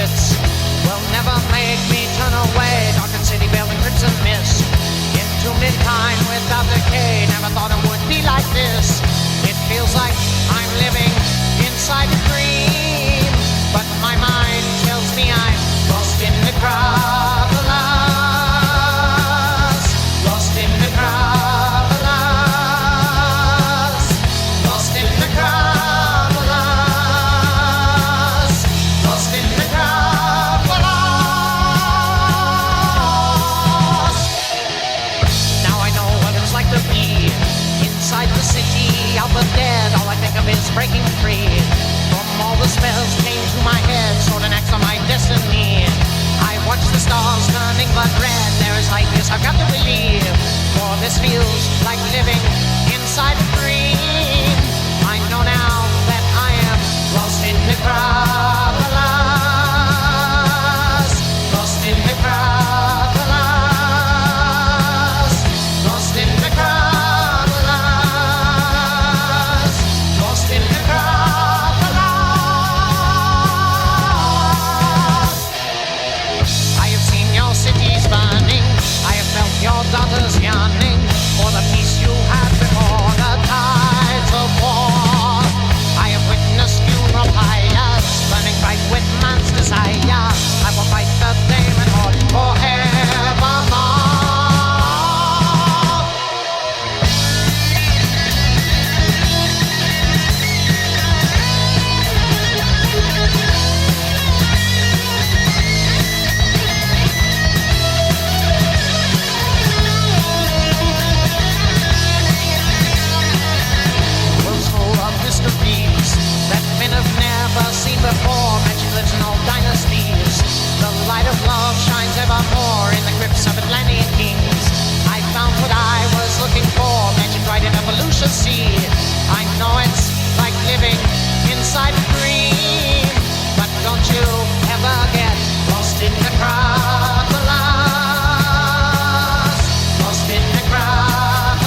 hits will never make me turn away. Darkened city veiled in crimson mist, entombed in time without decay. Never thought it would be like this. It feels like I'm living inside a dream, but my mind tells me I'm lost in the crowd. Lost in the crowd. Lost in the crowd. Lost in the crowd. Now I know what it's like to be inside the city of the dead. All I think of is breaking free from all the spells came to my head. Sword and axe on my destiny. I watch the stars turning blood red. There is light, yes, I've got to believe, for this feels like living inside a dream. I know now that I am lost in the crowd. Lost in the crowd. Lost in the crowd. Lost in the crowd. I have seen your cities burning. I have felt your daughters yearning for the peace you had before the tides of war. I have witnessed funeral pyres burning bright with man's desire. I will fight the demon horde forevermore. Worlds full of mysteries that men have never seen before. Magic lives in all dynasties. The light of love shines evermore in the crypts of Atlantean kings. I found what I was looking for. Magic right in evolution's sea. I know it's like living inside a dream, but don't you ever get lost in the crowd. Lost in the crowd.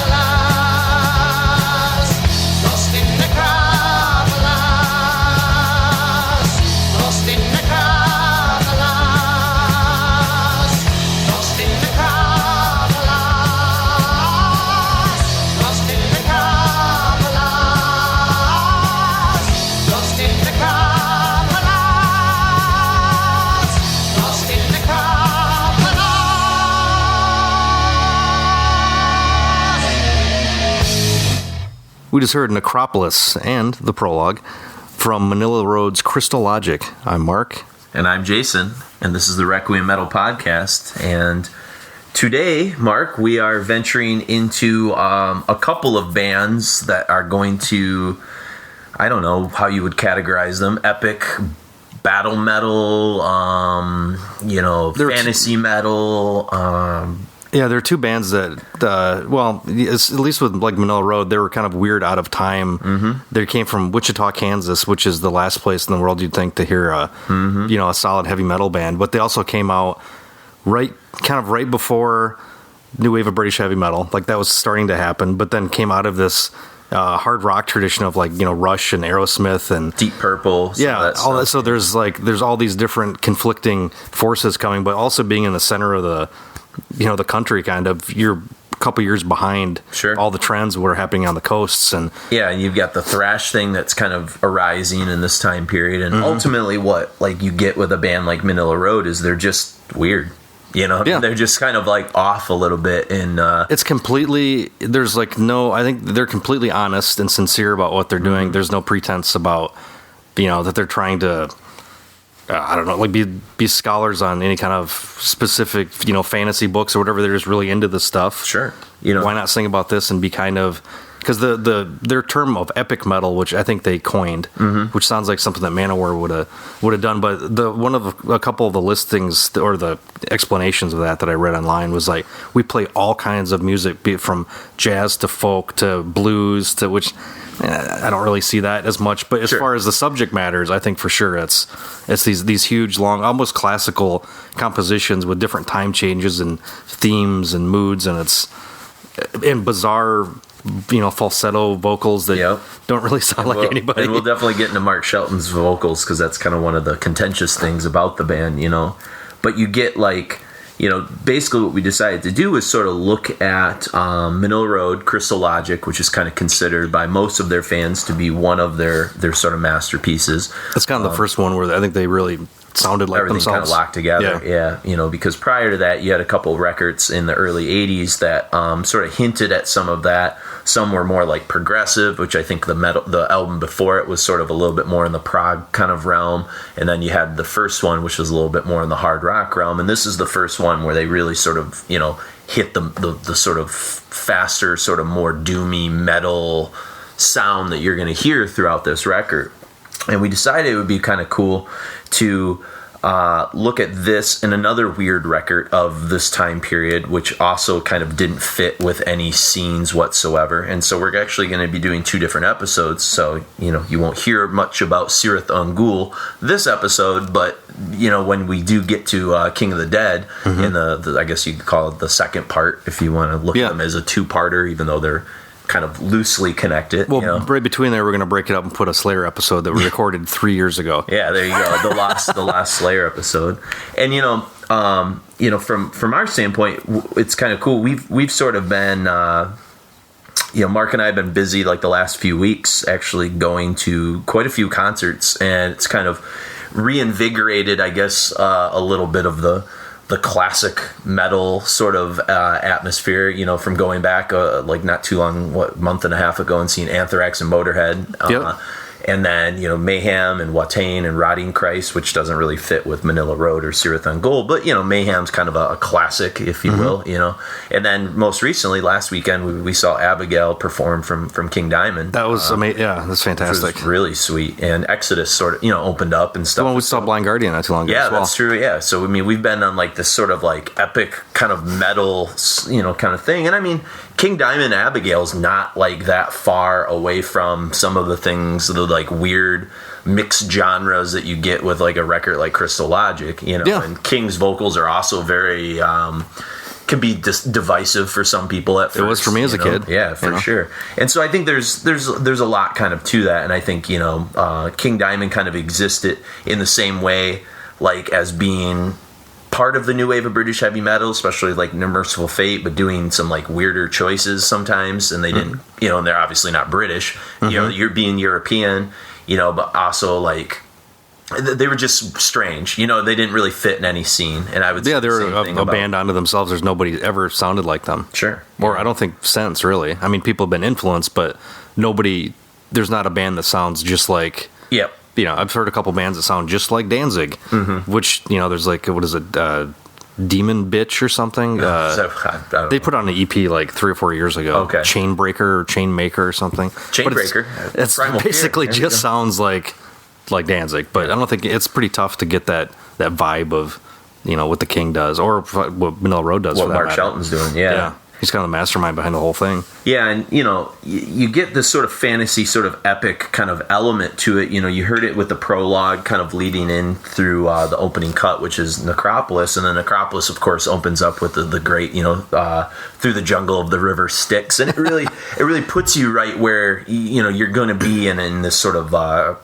Lost in the crowd. Lost in the crowd. Lost in the crowd. Lost in the crowd. Lost in the crowd. Lost in the crowd. We just heard Necropolis and the prologue from Manilla Road's Crystal Logic. I'm Mark. And I'm Jason, and this is the Requiem Metal Podcast. And today, Mark, we are venturing into a couple of bands that are going to, I don't know how you would categorize them, epic battle metal, They're fantasy metal. Yeah, there are two bands that, at least with like Manilla Road, they were kind of weird out of time. Mm-hmm. They came from Wichita, Kansas, which is the last place in the world you'd think to hear a solid heavy metal band. But they also came out right before new wave of British heavy metal, like that was starting to happen. But then came out of this hard rock tradition of Rush and Aerosmith and Deep Purple. All that. So there's all these different conflicting forces coming, but also being in the center of the country, kind of, you're a couple years behind all the trends that were happening on the coasts. And you've got the thrash thing that's kind of arising in this time period. And ultimately what you get with a band like Manilla Road is they're just weird. They're just kind of off a little bit. And it's completely, I think they're completely honest and sincere about what they're doing. There's no pretense about, that they're trying to, I don't know, be scholars on any kind of specific, fantasy books or whatever. They're just really into this stuff. Sure. Why not sing about this and be kind of, because their term of epic metal, which I think they coined, which sounds like something that Manowar would have done, but one of a couple of the listings or the explanations of that I read online was we play all kinds of music, be it from jazz to folk to blues to which. I don't really see that as much, but as far as the subject matters, I think for sure it's these huge, long, almost classical compositions with different time changes and themes and moods, and it's in bizarre falsetto vocals that don't really sound like anybody. And we'll definitely get into Mark Shelton's vocals because that's kind of one of the contentious things about the band, But you get basically what we decided to do is sort of look at Manilla Road, Crystal Logic, which is kind of considered by most of their fans to be one of their sort of masterpieces. That's kind of the first one where I think they really sounded like everything themselves. Kind of locked together. Yeah. Because prior to that, you had a couple records in the early 80s that sort of hinted at some of that. Some were more like progressive, which I think the album before it was sort of a little bit more in the prog kind of realm. And then you had the first one, which was a little bit more in the hard rock realm. And this is the first one where they really sort of, hit the sort of faster, sort of more doomy metal sound that you're going to hear throughout this record. And we decided it would be kind of cool to look at this and another weird record of this time period, which also kind of didn't fit with any scenes whatsoever. And so we're actually going to be doing 2 different episodes. So, you won't hear much about Sirith Ungol this episode, but, when we do get to King of the Dead, in the I guess you could call it the second part, if you want to look at them as a 2-parter, even though they're kind of loosely connected. Well, right between there, we're going to break it up and put a Slayer episode that we recorded 3 years ago. Yeah, there you go. The last Slayer episode. And from our standpoint, it's kind of cool. We've sort of been, Mark and I have been busy like the last few weeks, actually going to quite a few concerts, and it's kind of reinvigorated, I guess, a little bit of the classic metal sort of atmosphere, from going back like not too long, month and a half ago, and seeing Anthrax and Motorhead. And then, Mayhem and Watain and Rotting Christ, which doesn't really fit with Manilla Road or Sirith Ungol, but, Mayhem's kind of a classic, if you will, And then most recently, last weekend, we saw Abigail perform from King Diamond. That was amazing. Yeah, that's fantastic. Which was really sweet. And Exodus sort of, opened up and stuff. The one we saw Blind Guardian not too long ago. Yeah, as well. that's true. Yeah. So, we've been on like this sort of like epic kind of metal, kind of thing. And King Diamond and Abigail's not like that far away from some of the things, the like weird mixed genres that you get with like a record like Crystal Logic, and King's vocals are also very can be divisive for some people at first. It was for me as a kid. Yeah, for sure. And so I think there's a lot kind of to that, and I think King Diamond kind of existed in the same way, like as being part of the new wave of British heavy metal, especially like No Merciful Fate, but doing some like weirder choices sometimes, and they didn't, and they're obviously not British, you're being European, but also like they were just strange, they didn't really fit in any scene. And I would say they were a band unto themselves. There's nobody ever sounded like them. Sure. Or I don't think since, really. People have been influenced, but there's not a band that sounds just like. Yep. I've heard a couple bands that sound just like Danzig, which, there's like, what is it, Demon Bitch or something? They put on an EP like 3 or 4 years ago. Okay. Chainbreaker or Chainmaker or something. Chainbreaker. It's basically just sounds like Danzig, but I don't think it's pretty tough to get that vibe of, what the King does or what Manilla Road does. What Mark Shelton's doing, yeah. He's kind of the mastermind behind the whole thing. Yeah, and you get this sort of fantasy, sort of epic kind of element to it. You heard it with the prologue kind of leading in through the opening cut, which is Necropolis, and then Necropolis, of course, opens up with the great, through the jungle of the river Styx, and it really puts you right where you're going to be in this sort of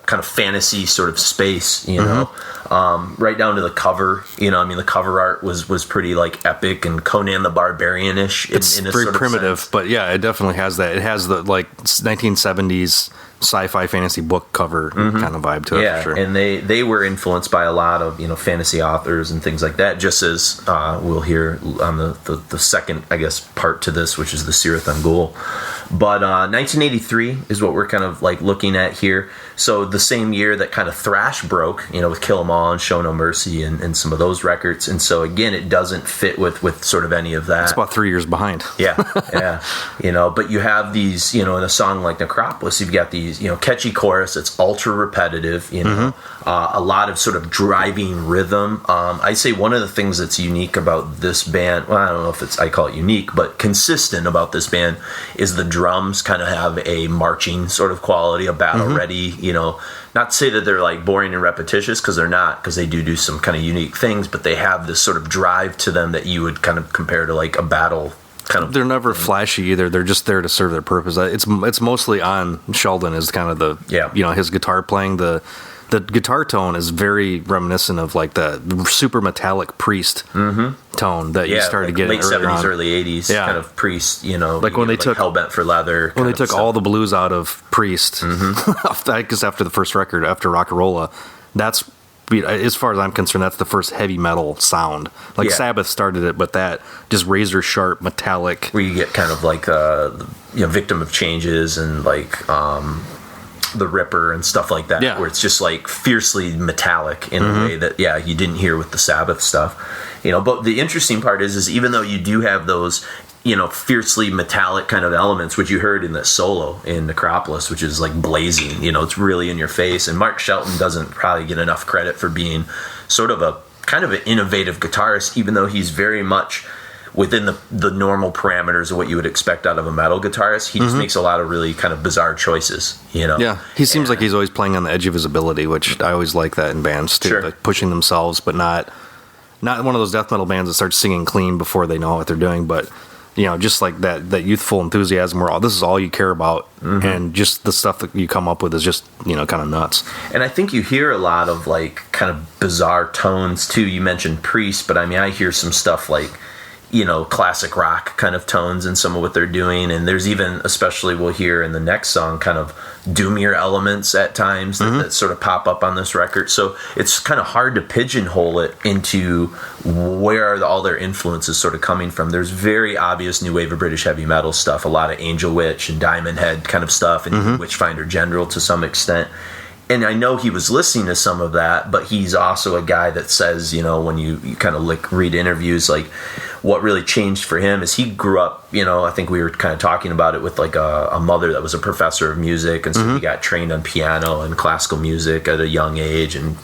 kind of fantasy sort of space, right down to the cover. The cover art was pretty like epic and Conan the Barbarian-ish. It's very sort of primitive, sense. But yeah, it definitely has that. It has the like 1970s sci-fi fantasy book cover kind of vibe to it. Yeah, for sure. And they were influenced by a lot of fantasy authors and things like that. Just as we'll hear on the second, I guess, part to this, which is the Sirith Ungol. But 1983 is what we're kind of like looking at here. So the same year that kind of thrash broke, with Kill 'Em All and Show No Mercy and some of those records. And so again, it doesn't fit with sort of any of that. It's about 3 years behind. Yeah. But you have these, in a song like Necropolis, you've got these, catchy chorus. It's ultra repetitive, a lot of sort of driving rhythm. I'd say one of the things that's unique about this band, well, I don't know if I call it unique, but consistent about this band is the drums kind of have a marching sort of quality, a battle ready, not to say that they're like boring and repetitious, because they're not, because they do some kind of unique things, but they have this sort of drive to them that you would kind of compare to like a battle kind of. They're never flashy either. They're just there to serve their purpose. It's mostly on Sheldon as kind of his guitar playing. The guitar tone is very reminiscent of like the super metallic Priest tone that you started getting late earlier 70s, on. early 80s kind of Priest, like when they took Hellbent for Leather. When they took all the blues out of Priest, I guess after the first record, after Rock-a-Rolla, that's, as far as I'm concerned, that's the first heavy metal sound. Like Sabbath started it, but that just razor sharp metallic, where you get kind of like Victim of Changes and like the Ripper and stuff like that, where it's just like fiercely metallic in a way that you didn't hear with the Sabbath stuff. But the interesting part is even though you do have those fiercely metallic kind of elements, which you heard in that solo in Necropolis, which is like blazing, it's really in your face. And Mark Shelton doesn't probably get enough credit for being sort of a kind of an innovative guitarist, even though he's very much within the normal parameters of what you would expect out of a metal guitarist. He just makes a lot of really kind of bizarre choices, Yeah, he seems like he's always playing on the edge of his ability, which I always like that in bands too, like pushing themselves, but not one of those death metal bands that starts singing clean before they know what they're doing, but just like that youthful enthusiasm where this is all you care about, and just the stuff that you come up with is just kind of nuts. And I think you hear a lot of like kind of bizarre tones too. You mentioned Priest, but I mean I hear some stuff like classic rock kind of tones in some of what they're doing. And there's even, especially we'll hear in the next song, kind of doomier elements at times that sort of pop up on this record. So it's kind of hard to pigeonhole it into where are all their influences sort of coming from. There's very obvious new wave of British heavy metal stuff, a lot of Angel Witch and Diamond Head kind of stuff, and Witchfinder General to some extent. And I know he was listening to some of that, but he's also a guy that says, when you kind of read interviews, like what really changed for him is he grew up, I think we were kind of talking about it with like a mother that was a professor of music. And so he got trained on piano and classical music at a young age and,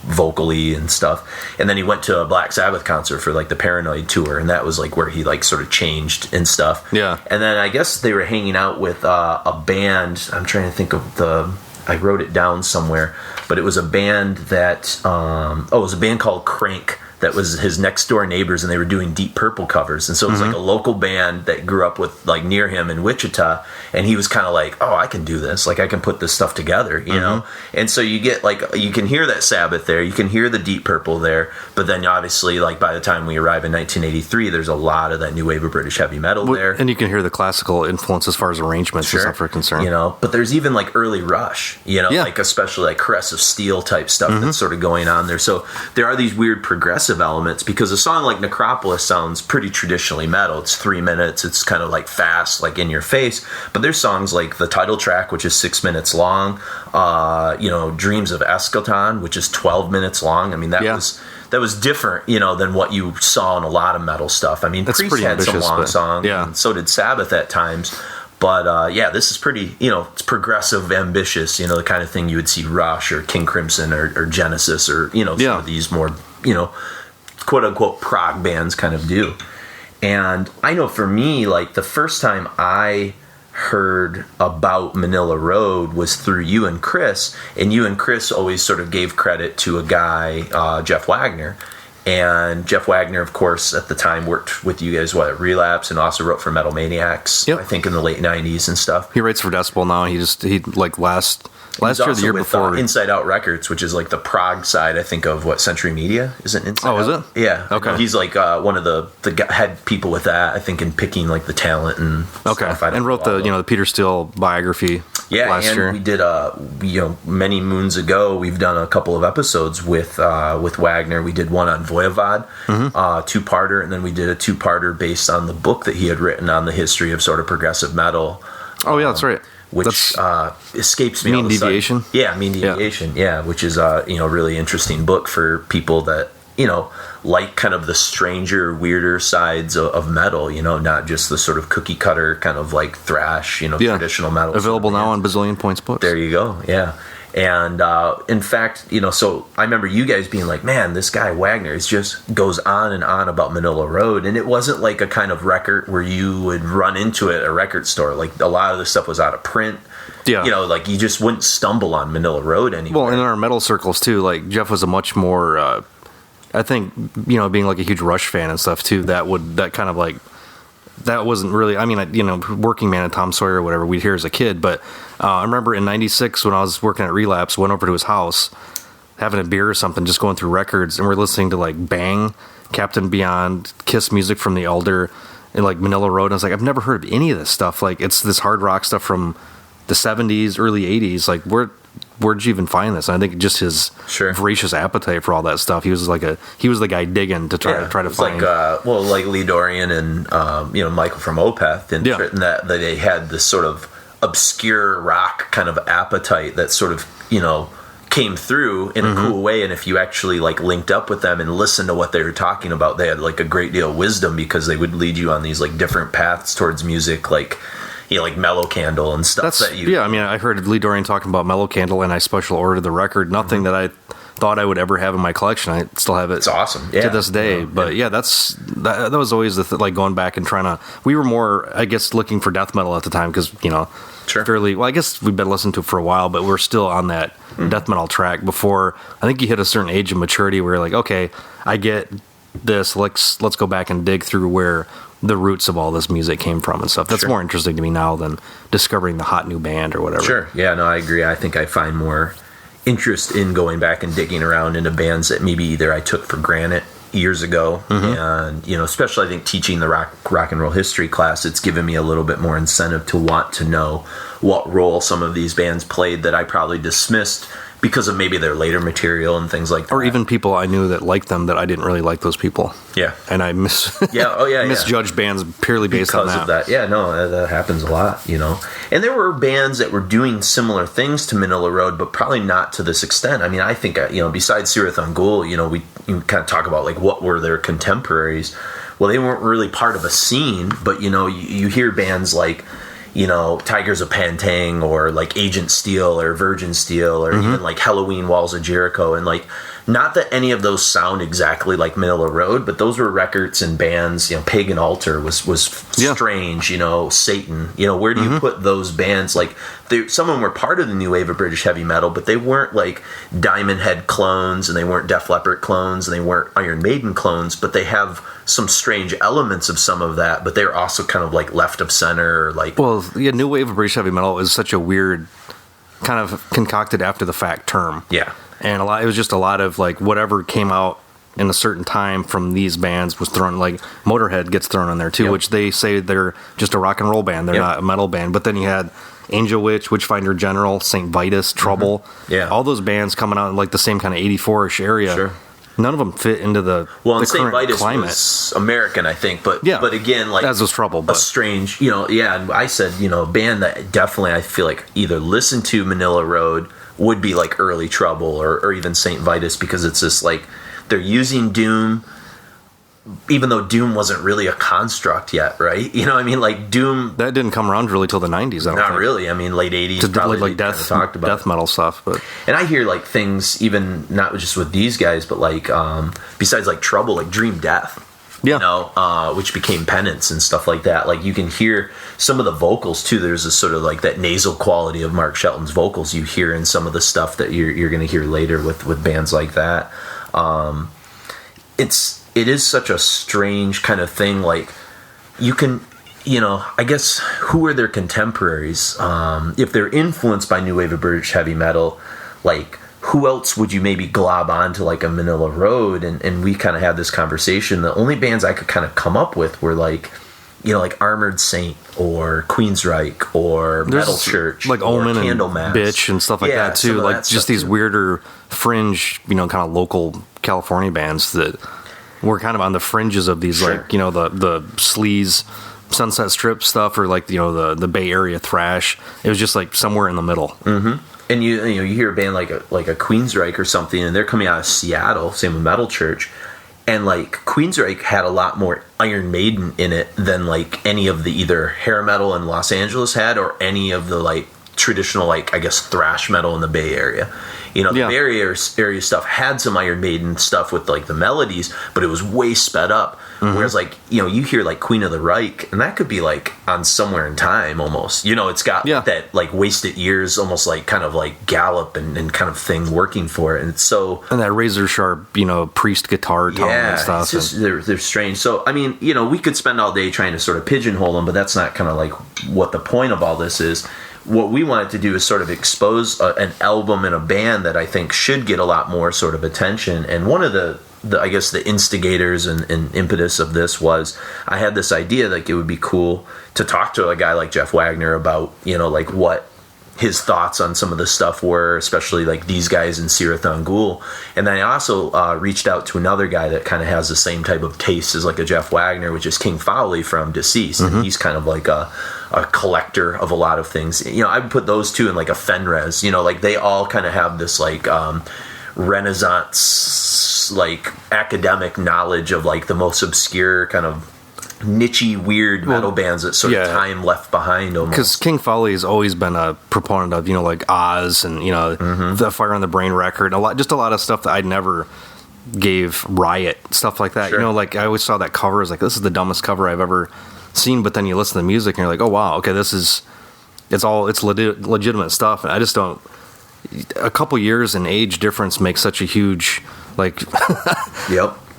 vocally and stuff. And then he went to a Black Sabbath concert for like the Paranoid tour. And that was like where he like sort of changed and stuff. Yeah. And then I guess they were hanging out with a band. I'm trying to think of I wrote it down somewhere, but it was a band that, it was a band called Crank that was his next door neighbors, and they were doing Deep Purple covers. And so it was like a local band that grew up with like near him in Wichita, and he was kind of like, oh, I can do this. Like I can put this stuff together, you know? And so you get like, you can hear that Sabbath there, you can hear the Deep Purple there, but then obviously like by the time we arrive in 1983, there's a lot of that new wave of British heavy metal there. And you can hear the classical influence as far as arrangements and stuff are concerned. But there's even like early Rush, like especially like Caress of Steel type stuff that's sort of going on there. So there are these weird progressive elements, because a song like Necropolis sounds pretty traditionally metal. It's 3 minutes, it's kind of like fast, like in your face, but there's songs like the title track, which is 6 minutes long, Dreams of Eschaton, which is 12 minutes long. I mean, that was different, than what you saw in a lot of metal stuff. I mean, Priest had some long songs, and so did Sabbath at times. But, this is pretty, it's progressive, ambitious, the kind of thing you would see Rush or King Crimson or Genesis or, some of these more, quote-unquote prog bands kind of do. And I know for me, like, the first time I heard about Manilla Road was through you and Chris, and you and Chris always sort of gave credit to a guy, Jeff Wagner. And Jeff Wagner, of course, at the time worked with you guys at Relapse, and also wrote for Metal Maniacs, I think in the late 90s and stuff. He writes for Decibel now. He like last year, the year before, Inside Out Records, which is like the prog side, I think, of what Century Media isn't. Inside Out? Is it? Yeah. Okay. He's like one of the head people with that, I think, in picking like the talent and stuff. And wrote the Peter Steele biography. Last year. We did many moons ago. We've done a couple of episodes with Wagner. We did one on Voivod, two-parter, and then we did a two-parter based on the book that he had written on the history of sort of progressive metal. That's right. Which escapes me. Mean Deviation? Mean Deviation. Yeah, which is a really interesting book for people that like kind of the stranger, weirder sides of metal. Not just the sort of cookie cutter kind of like thrash, traditional metal. Available now on Bazillion Points Books. There you go. Yeah. And in fact, so I remember you guys being like, man, this guy Wagner just goes on and on about Manilla Road. And it wasn't like a kind of record where you would run into it at a record store. Like a lot of the stuff was out of print. Yeah. Like you just wouldn't stumble on Manilla Road anymore. Well, in our metal circles too, like Jeff was a much more, I think, being like a huge Rush fan and stuff too, that kind of like that wasn't really, I mean, Working Man and Tom Sawyer or whatever we'd hear as a kid, but I remember in 96 when I was working at Relapse, went over to his house, having a beer or something, just going through records, and we're listening to like Bang, Captain Beyond, Kiss music from the Elder, and like Manilla Road, and I was like, I've never heard of any of this stuff. Like, it's this hard rock stuff from the 70s, early 80s. Like, where'd you even find this? And I think just his voracious appetite for all that stuff. He was the guy digging to try to find. Like Lee Dorian and Michael from Opeth, and that they had this sort of obscure rock kind of appetite that sort of came through in a cool way. And if you actually like linked up with them and listened to what they were talking about, they had like a great deal of wisdom, because they would lead you on these like different paths towards music, like like Mellow Candle and stuff. I heard Lee Dorian talking about Mellow Candle, and I special ordered the record. Nothing that I thought I would ever have in my collection. I still have it. It's awesome. To this day. But that was always like going back and trying to. We were more, I guess, looking for death metal at the time, because fairly well. I guess we've been listening to it for a while, but we're still on that death metal track. Before I think you hit a certain age of maturity where you're like, okay, I get this. Let's go back and dig through where the roots of all this music came from and stuff. That's more interesting to me now than discovering the hot new band or whatever. Sure. Yeah, no, I agree. I think I find more interest in going back and digging around into bands that maybe either I took for granted years ago, and especially I think teaching the rock and roll history class, it's given me a little bit more incentive to want to know what role some of these bands played that I probably dismissed because of maybe their later material and things like that. Or even people I knew that liked them that I didn't really like those people. Yeah. And I misjudged bands purely based on that. Because of that. Yeah, no, that happens a lot, And there were bands that were doing similar things to Manilla Road, but probably not to this extent. I mean, I think, besides Sirith Ungol, we kind of talk about, like, what were their contemporaries. Well, they weren't really part of a scene, but, you hear bands like, Tigers of Pantang, or like Agent Steel or Virgin Steel, or even like Halloween Walls of Jericho. And like, not that any of those sound exactly like Manilla Road, but those were records and bands. Pagan Altar was strange. Satan. Where do you put those bands? Like, some of them were part of the new wave of British heavy metal, but they weren't like Diamond Head clones, and they weren't Def Leppard clones, and they weren't Iron Maiden clones, but they have some strange elements of some of that, but they're also kind of like left of center, new wave of British heavy metal is such a weird kind of concocted after the fact term. Yeah. And it was just a lot of like whatever came out in a certain time from these bands was thrown, like Motorhead gets thrown in there too, which they say they're just a rock and roll band. They're not a metal band. But then you had Angel Witch, Witchfinder General, St. Vitus, Trouble. Yeah. All those bands coming out in like the same kind of 84-ish area. Sure. None of them fit into the St. Vitus climate. Was American, I think, but again, like, as was Trouble, but a strange, and I said, a band that definitely I feel like either listened to Manilla Road would be like early Trouble or even St. Vitus, because it's just like they're using Doom, even though Doom wasn't really a construct yet, right? Like Doom, that didn't come around really till the 90s. Not really. I mean, late 80s, probably like death metal stuff. But and I hear like things, even not just with these guys, but like besides like Trouble, like Dream Death. Which became Penance and stuff like that. Like, you can hear some of the vocals too. There's a sort of like that nasal quality of Mark Shelton's vocals you hear in some of the stuff that you're going to hear later with bands like that. It is such a strange kind of thing. Like, you can, I guess, who are their contemporaries? If they're influenced by new wave of British heavy metal, like, who else would you maybe glob onto like a Manilla Road? And we kind of had this conversation. The only bands I could kind of come up with were like, like Armored Saint or Queensryche or Metal Church, like Omen and Bitch and stuff like that too. Like, just these weirder fringe, kind of local California bands that were kind of on the fringes of these, like, the sleaze Sunset Strip stuff, or like, the Bay Area thrash. It was just like somewhere in the middle. Mm-hmm. And you hear a band like a Queensryche or something, and they're coming out of Seattle, same with Metal Church, and like Queensryche had a lot more Iron Maiden in it than like any of the either hair metal in Los Angeles had, or any of the like traditional, like, I guess, thrash metal in the Bay Area. The Bay Area stuff had some Iron Maiden stuff with like the melodies, but it was way sped up. Whereas like, you know, you hear like Queen of the Reich, and that could be like on Somewhere in Time almost. You know, it's got that like wasted years, almost like kind of like gallop and kind of thing working for it. And it's so... And that razor sharp, you know, priest guitar tone and stuff. It's just, they're strange. So, I mean, you know, we could spend all day trying to sort of pigeonhole them, but that's not kind of like what the point of all this is. What we wanted to do is sort of expose an album and a band that I think should get a lot more sort of attention. And one of the I guess the instigators and impetus of this was I had this idea like it would be cool to talk to a guy like Jeff Wagner about, you know, like what his thoughts on some of the stuff were, especially like these guys in Sirath Ungul. And then I also reached out to another guy that kind of has the same type of taste as like a Jeff Wagner, which is King Fowley from Deceased. And he's kind of like a collector of a lot of things. You know, I would put those two in like a Fenrez, you know, like they all kind of have this like Renaissance, like academic knowledge of like the most obscure kind of niche-y, weird metal bands that sort of time left behind almost. Because King Fowley has always been a proponent of, you know, like Oz and, you know, the Fire on the Brain record, a lot of stuff that I never gave Riot, stuff like that. You know, like I always saw that cover as like, this is the dumbest cover I've ever seen, but then you listen to the music and you're like, oh wow, okay, it's legitimate stuff. And I just don't... A couple years in age difference makes such a huge, like,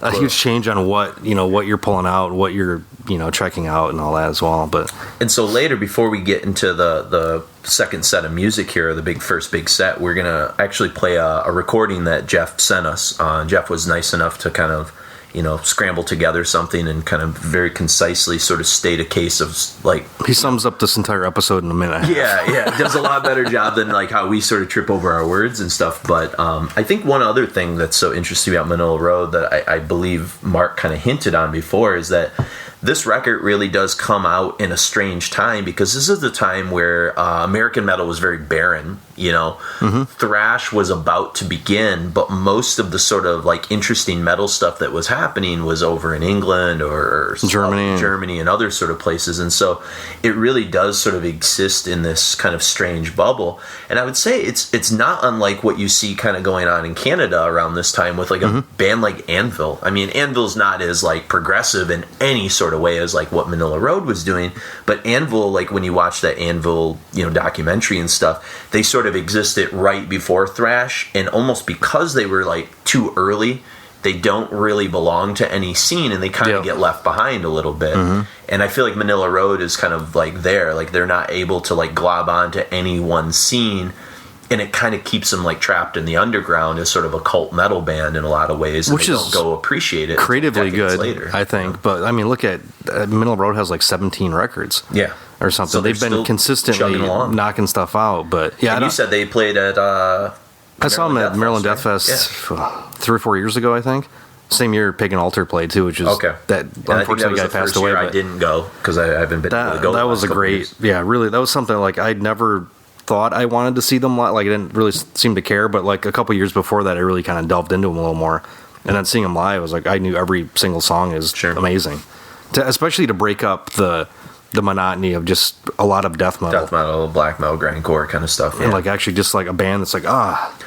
a huge change on what you're pulling out, what you're, you know, checking out and all that as well. But and so later, before we get into the second set of music here, the first big set, we're gonna actually play a recording that Jeff sent us. Jeff was nice enough to kind of, you know, scramble together something and kind of very concisely sort of state a case of like... He sums up this entire episode in a minute. Yeah. Does a lot better job than like how we sort of trip over our words and stuff. But I think one other thing that's so interesting about Manilla Road that I believe Mark kind of hinted on before is that this record really does come out in a strange time, because this is the time where American metal was very barren, you know. Thrash was about to begin, but most of the sort of like interesting metal stuff that was happening was over in England or Germany and other sort of places. And so it really does sort of exist in this kind of strange bubble. And I would say it's not unlike what you see kind of going on in Canada around this time with like a band like Anvil. I mean, Anvil's not as like progressive in any sort of way as like what Manilla Road was doing, but Anvil, like when you watch that Anvil, you know, documentary and stuff, they sort of existed right before thrash, and almost because they were like too early, they don't really belong to any scene, and they kind of get left behind a little bit. And I feel like Manilla Road is kind of like there, like they're not able to like glob onto any one scene, and it kind of keeps them like trapped in the underground as sort of a cult metal band in a lot of ways, which is don't go appreciate it creatively good later, I think. But I mean, look at Manilla Road has like 17 records, or something. So they've been consistently knocking stuff out. But and you said they played at I saw them at Maryland Death Fest 3 or 4 years ago, I think. Same year Pagan Altar played too, which is that unfortunately guy passed away. I didn't go because I haven't been able to go. That was a great, really, that was something like I'd never thought I wanted to see them like I didn't really seem to care, but like a couple years before that I really kind of delved into them a little more, and then seeing them live I was like, I knew every single song is amazing, especially to break up the monotony of just a lot of death metal, black metal, grindcore kind of stuff, and like actually just like a band that's like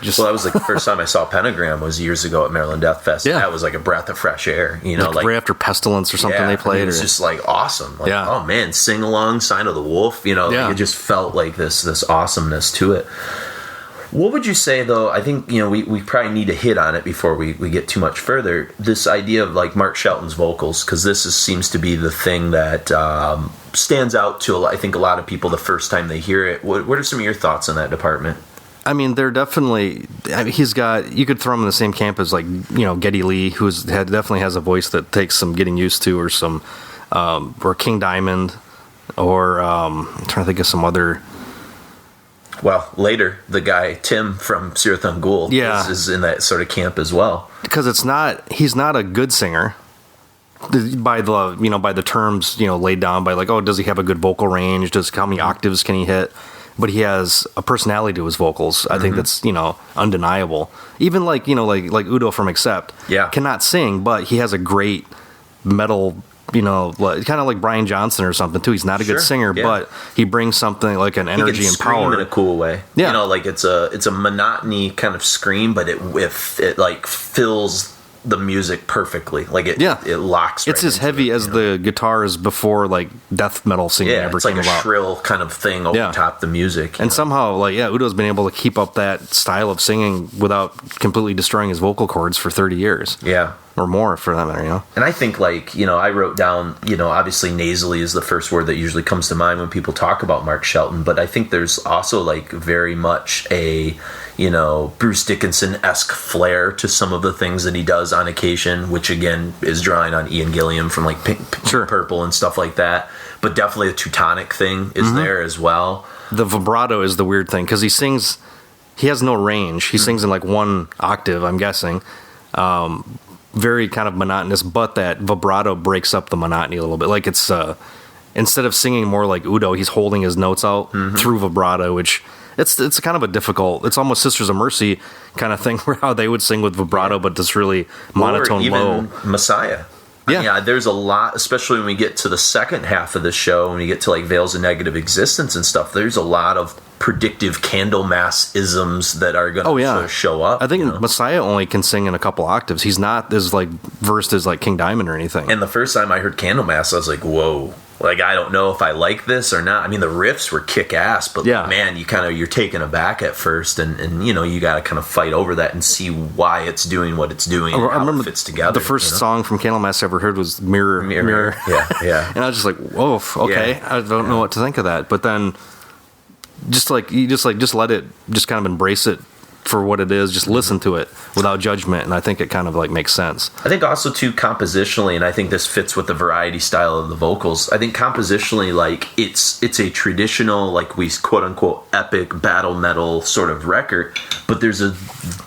just. Well, that was like the first time I saw Pentagram was years ago at Maryland Death Fest. That was like a breath of fresh air, you know, like right after Pestilence or something they played. It was just like awesome, like oh man, Sing Along, Sign of the Wolf, you know, like it just felt like this awesomeness to it. What would you say, though? I think, you know, we probably need to hit on it before we get too much further. This idea of, like, Mark Shelton's vocals, because seems to be the thing that stands out to, I think, a lot of people the first time they hear it. What are some of your thoughts on that department? I mean, they're definitely... I mean, you could throw him in the same camp as, like, you know, Geddy Lee, who definitely has a voice that takes some getting used to, or some... or King Diamond, or... I'm trying to think of some other... Well, later, the guy, Tim from Sirath Ungul, is in that sort of camp as well. Because he's not a good singer by the terms, you know, laid down by like, oh, does he have a good vocal range? How many octaves can he hit? But he has a personality to his vocals. I think that's, you know, undeniable. Even like, you know, like Udo from Accept cannot sing, but he has a great metal, you know, kind of like Brian Johnson or something too. He's not a good singer, but he brings something like an energy and power in a cool way. You know, like it's a monotony kind of scream, but it like fills the music perfectly. Like it locks. It's right as heavy as the guitars before like death metal singing ever it's like came a about. shrill kind of thing over top the music. And somehow, like, Udo's been able to keep up that style of singing without completely destroying his vocal cords for 30 years. Yeah. Or more, for that matter, And I think, like, I wrote down, obviously nasally is the first word that usually comes to mind when people talk about Mark Shelton, but I think there's also, like, very much a, Bruce Dickinson-esque flair to some of the things that he does on occasion, which, again, is drawing on Ian Gilliam from, like, Pink Purple and stuff like that. But definitely a Teutonic thing is there as well. The vibrato is the weird thing, because he has no range. He sings in, like, one octave, I'm guessing. Very kind of monotonous, but that vibrato breaks up the monotony a little bit. Like it's instead of singing more like Udo, he's holding his notes out through vibrato, which it's kind of a difficult. It's almost Sisters of Mercy kind of thing, where how they would sing with vibrato, but this really monotone, low. Messiah. Yeah, there's a lot, especially when we get to the second half of the show, when we get to like Veils of Negative Existence and stuff. There's a lot of predictive Candlemas isms that are going to sort of show up. I think Messiah only can sing in a couple octaves. He's not as like versed as like King Diamond or anything. And the first time I heard Candlemas, I was like, whoa. Like, I don't know if I like this or not. I mean, the riffs were kick-ass, but man, you're taken aback at first, and you got to kind of fight over that and see why it's doing what it's doing and how it fits together. The first song from Candlemas I ever heard was Mirror. Yeah. And I was just like, whoa, okay, I don't know what to think of that. But then just let it, just kind of embrace it for what it is, just listen to it without judgment, and I think it kind of like makes sense. I think also too compositionally, and I think this fits with the variety style of the vocals, I think compositionally, like it's a traditional, like we quote unquote epic battle metal sort of record, but there's a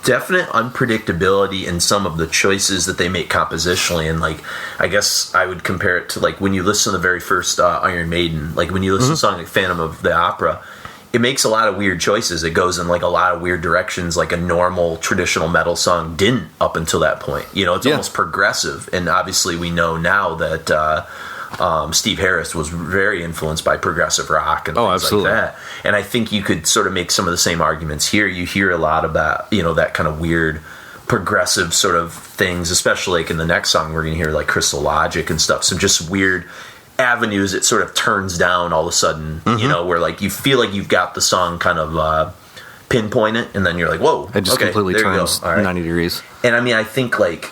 definite unpredictability in some of the choices that they make compositionally. And like, I guess I would compare it to like when you listen to the very first Iron Maiden, like when you listen to a song like Phantom of the Opera, it makes a lot of weird choices. It goes in like a lot of weird directions, like a normal traditional metal song didn't up until that point. It's almost progressive. And obviously we know now that Steve Harris was very influenced by progressive rock and things absolutely. like that. And I think you could sort of make some of the same arguments here. You hear a lot about, that kind of weird progressive sort of things, especially like in the next song we're going to hear like Crystal Logic and stuff. Some just weird avenues it sort of turns down all of a sudden, where like you feel like you've got the song kind of pinpointed, and then you're like, whoa, it just completely turns 90 degrees. And I mean, I think like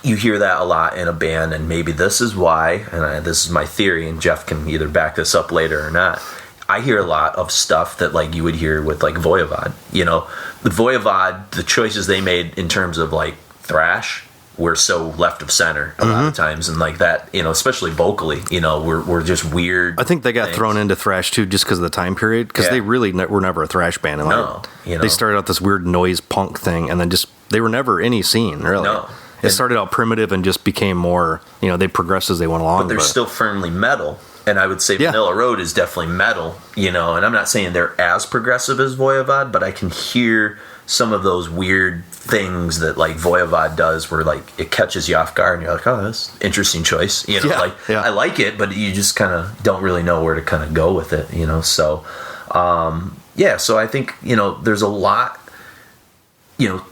you hear that a lot in a band, and maybe this is why, and this is my theory, and Jeff can either back this up later or not. I hear a lot of stuff that like you would hear with like Voivod. The Voivod, the choices they made in terms of like thrash were so left of center a lot of times, and like that, especially vocally, we're just weird. I think they got thrown into thrash too, just because of the time period, because they really were never a thrash band. And they started out this weird noise punk thing, and then they were never any scene really. No. It started out primitive and just became more, they progressed as they went along. But they're still firmly metal. And I would say Manilla Road is definitely metal, and I'm not saying they're as progressive as Voivod, but I can hear some of those weird things that like Voivod does, where like it catches you off guard and you're like, oh, that's an interesting choice. I like it, but you just kind of don't really know where to kind of go with it, So, so I think, there's a lot,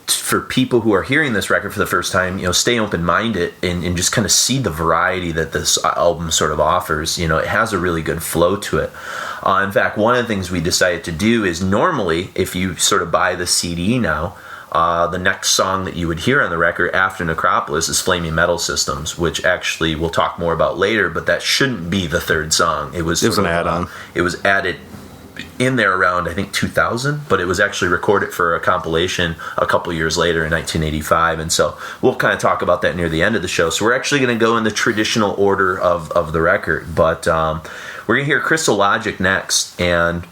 for people who are hearing this record for the first time, stay open-minded and just kind of see the variety that this album sort of offers. It has a really good flow to it. In fact, one of the things we decided to do is normally, if you sort of buy the CD now, the next song that you would hear on the record after Necropolis is Flaming Metal Systems, which actually we'll talk more about later, but that shouldn't be the third song. It was an add-on. It was added in there around, I think, 2000, but it was actually recorded for a compilation a couple years later in 1985, and so we'll kind of talk about that near the end of the show. So we're actually going to go in the traditional order of the record, but we're going to hear Crystal Logic next, and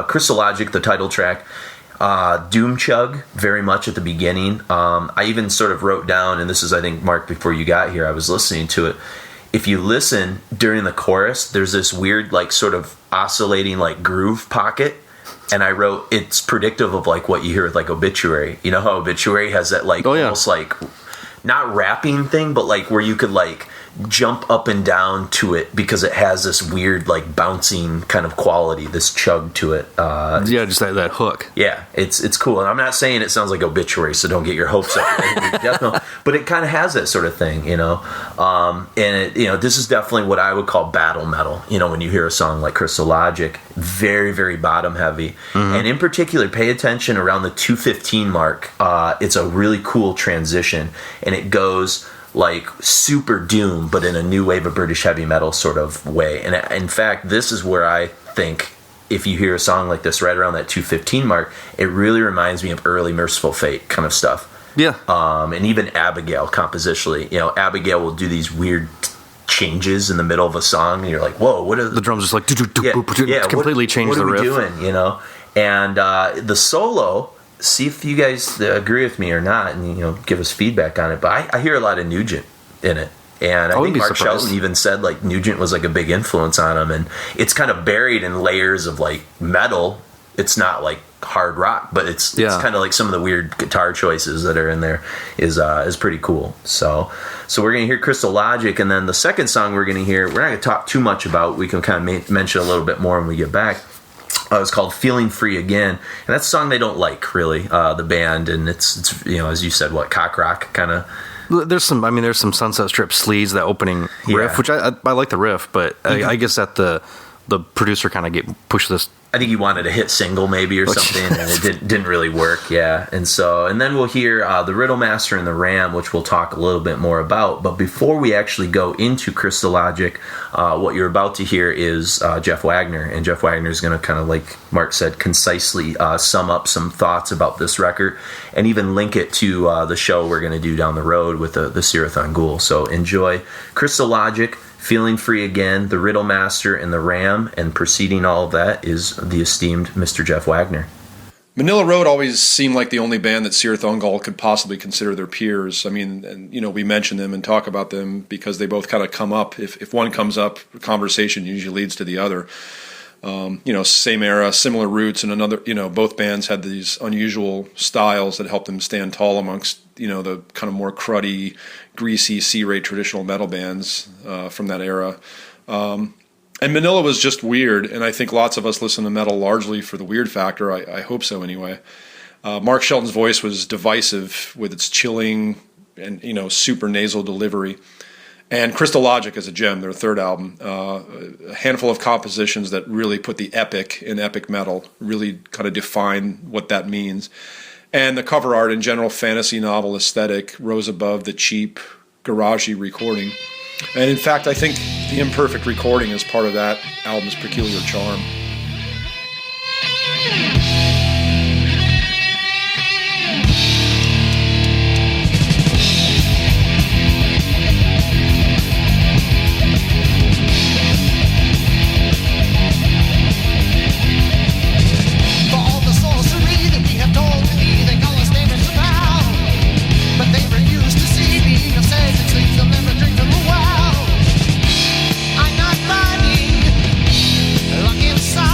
Crystal Logic, the title track, Doom Chug, very much at the beginning. I even sort of wrote down, and this is, I think, Mark, before you got here, I was listening to it. If you listen during the chorus, there's this weird, like, sort of oscillating, like, groove pocket. And I wrote, it's predictive of, like, what you hear with, like, Obituary. You know how Obituary has that, like, almost, like, not rapping thing, but, like, where you could, like, jump up and down to it because it has this weird like bouncing kind of quality, this chug to it. Just that hook. Yeah, it's cool. And I'm not saying it sounds like Obituary, so don't get your hopes up. But it kind of has that sort of thing, you know. And this is definitely what I would call battle metal. You know, when you hear a song like Crystal Logic, very, very bottom heavy. And in particular, pay attention around the 2:15 mark. It's a really cool transition, and it goes like super doom, but in a new wave of British heavy metal sort of way. And in fact, this is where I think if you hear a song like this right around that 2:15 mark, it really reminds me of early Merciful Fate kind of stuff. Yeah. And even Abigail compositionally. You know, Abigail will do these weird changes in the middle of a song, and you're like, whoa, what are the drums just like completely change the riff. What are we doing, you know? And the solo, see if you guys agree with me or not, and give us feedback on it. But I hear a lot of Nugent in it, and I think Mark Shelton even said like Nugent was like a big influence on him, and it's kind of buried in layers of like metal. It's not like hard rock, but it's kind of like some of the weird guitar choices that are in there is pretty cool. So we're gonna hear Crystal Logic, and then the second song we're gonna hear, we're not gonna talk too much about. We can kind of mention a little bit more when we get back. It's called Feeling Free Again, and that's a song they don't like really, the band, and it's as you said, what, cock rock kind of. There's some Sunset Strip Sleaze, that opening riff, which I like the riff, but I guess that the producer kind of pushed this. I think he wanted a hit single maybe or something, and it didn't really work. Yeah, and then we'll hear the Riddle Master and the Ram, which we'll talk a little bit more about. But before we actually go into Crystal Logic, what you're about to hear is Jeff Wagner, and Jeff Wagner is going to kind of, like Mark said, concisely sum up some thoughts about this record, and even link it to the show we're going to do down the road with the Sirathon Ghoul. So enjoy Crystal Logic, Feeling Free Again, the Riddle Master, and the Ram, and preceding all of that is the esteemed Mr. Jeff Wagner. Manilla Road always seemed like the only band that Sirathon Ghoul could possibly consider their peers. I mean, and we mention them and talk about them because they both kind of come up. If one comes up, conversation usually leads to the other. Same era, similar roots, and another. Both bands had these unusual styles that helped them stand tall amongst the kind of more cruddy, greasy C-rate traditional metal bands from that era. And Manilla was just weird, and I think lots of us listen to metal largely for the weird factor. I hope so anyway. Mark Shelton's voice was divisive with its chilling and super nasal delivery. And Crystal Logic is a gem, their third album. A handful of compositions that really put the epic in epic metal, really kind of define what that means. And the cover art and general fantasy novel aesthetic rose above the cheap, garagey recording. And in fact, I think the imperfect recording is part of that album's peculiar charm. Inside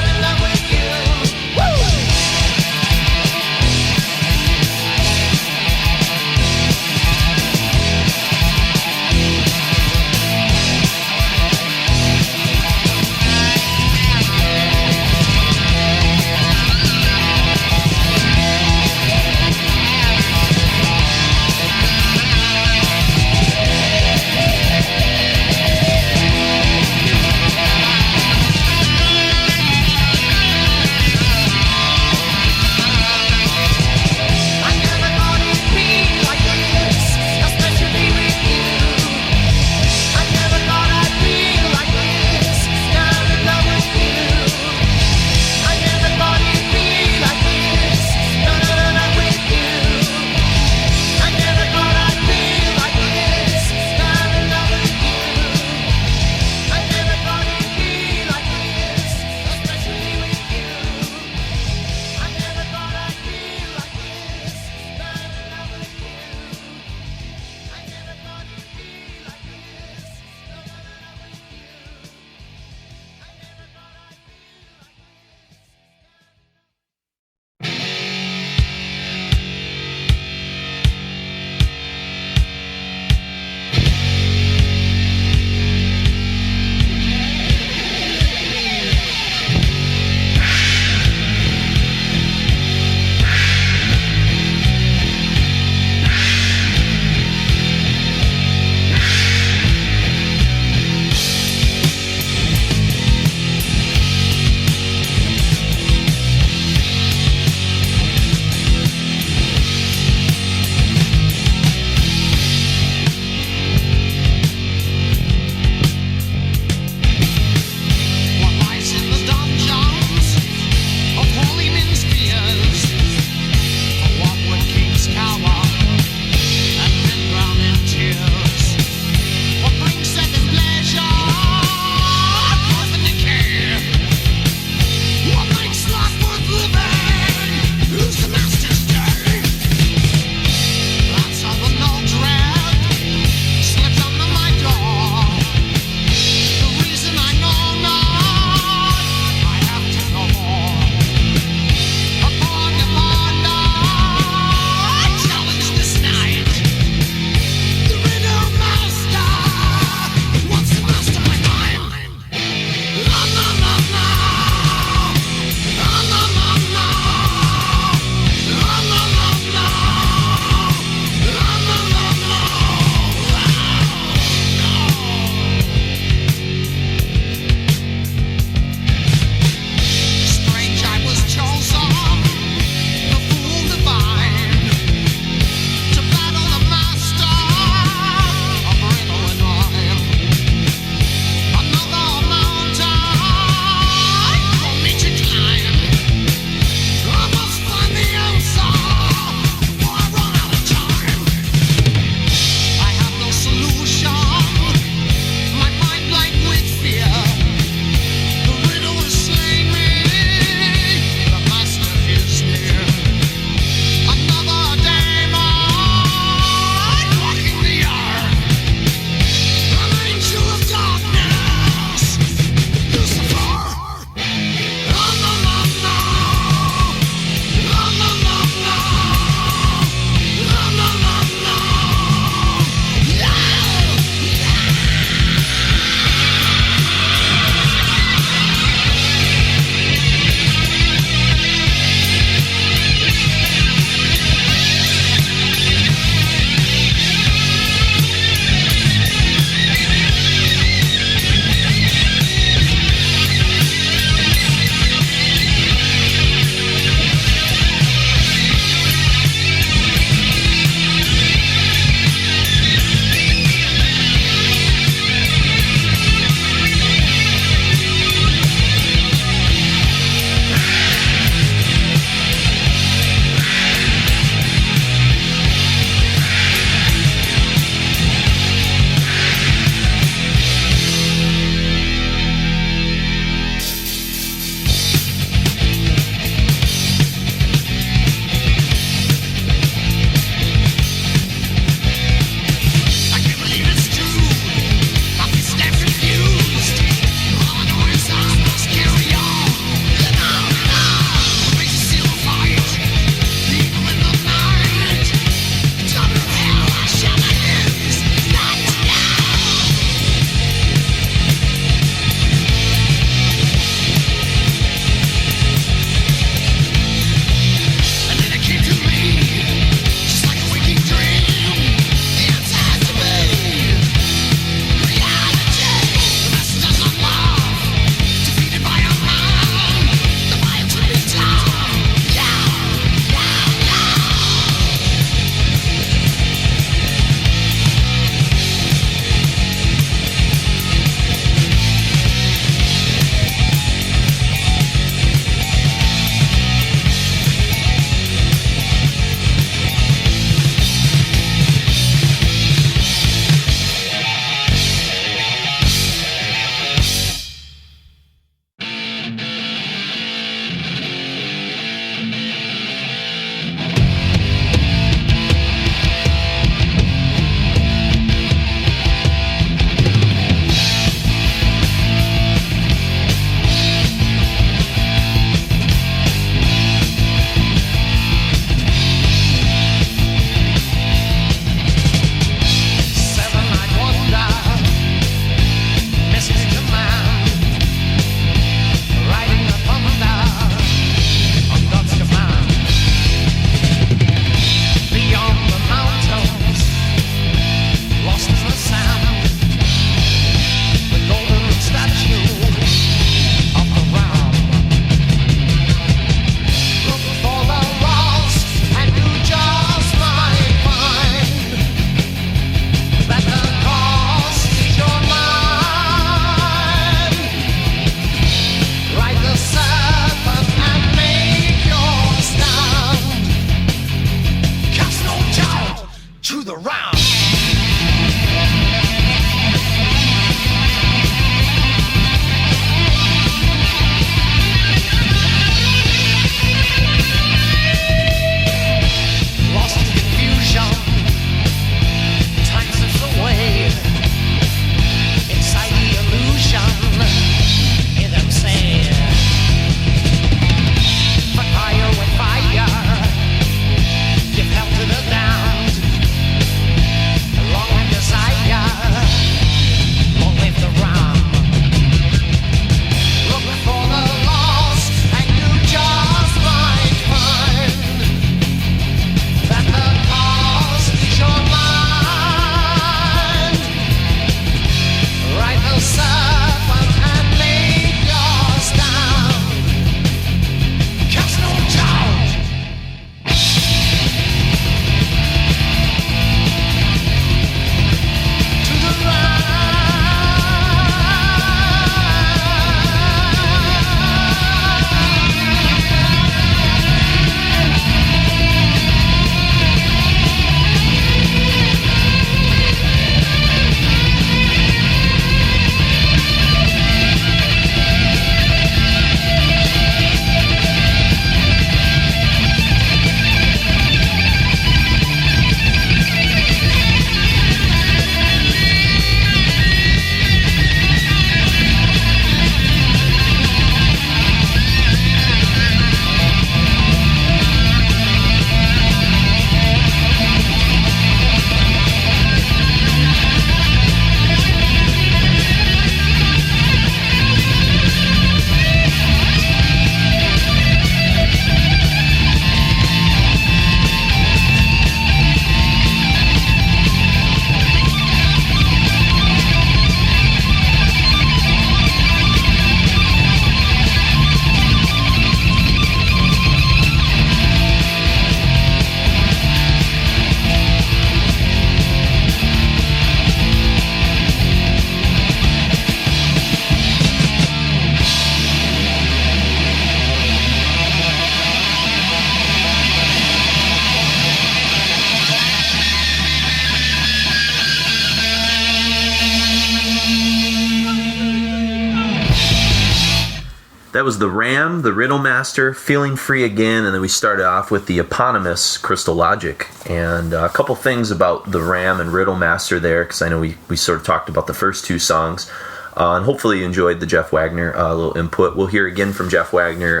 That was the Ram, the Riddle Master, Feeling Free Again, and then we started off with the eponymous Crystal Logic. And a couple things about the Ram and Riddle Master there, because I know we sort of talked about the first two songs. And hopefully you enjoyed the Jeff Wagner little input. We'll hear again from Jeff Wagner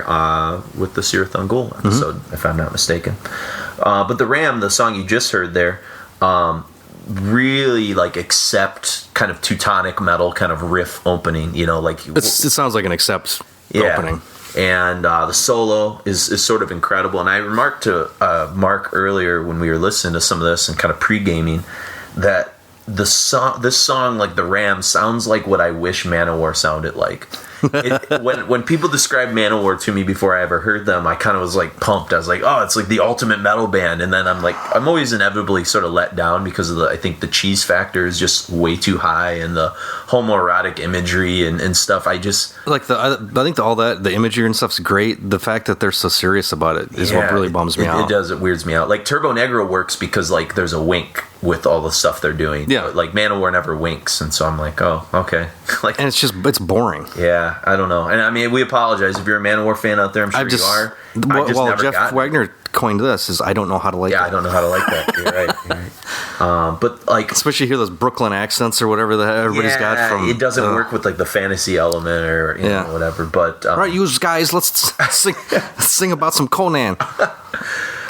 with the Sirath Ungol episode, if I'm not mistaken. But the Ram, the song you just heard there, really like accept kind of Teutonic metal kind of riff opening. You know, like it sounds like an accept opening. And the solo is sort of incredible. And I remarked to Mark earlier when we were listening to some of this and kind of pre-gaming that this song, like the Ram, sounds like what I wish Manowar sounded like. When people described Manowar to me before I ever heard them, I kind of was like pumped. I was like, oh, it's like the ultimate metal band. And then I'm always inevitably sort of let down because of I think the cheese factor is just way too high, and the homoerotic imagery and stuff. I just like I think all that the imagery and stuff's great. The fact that they're so serious about it is what really bums me out. It does. It weirds me out. Like Turbo Negro works because like there's a wink with all the stuff they're doing. Yeah. But, like Manowar never winks, and so I'm like, oh, okay. Like, and it's boring. Yeah, I don't know. And I mean, we apologize if you're a Manowar fan out there. I'm sure you are. Well, Jeff Wagner coined this is I don't know how to like it. Yeah, I don't know how to like that. You're right. But like, especially hear those Brooklyn accents or whatever that everybody's got from. It doesn't work with like the fantasy element or you know, whatever. But all right, you guys, let's sing about some Conan.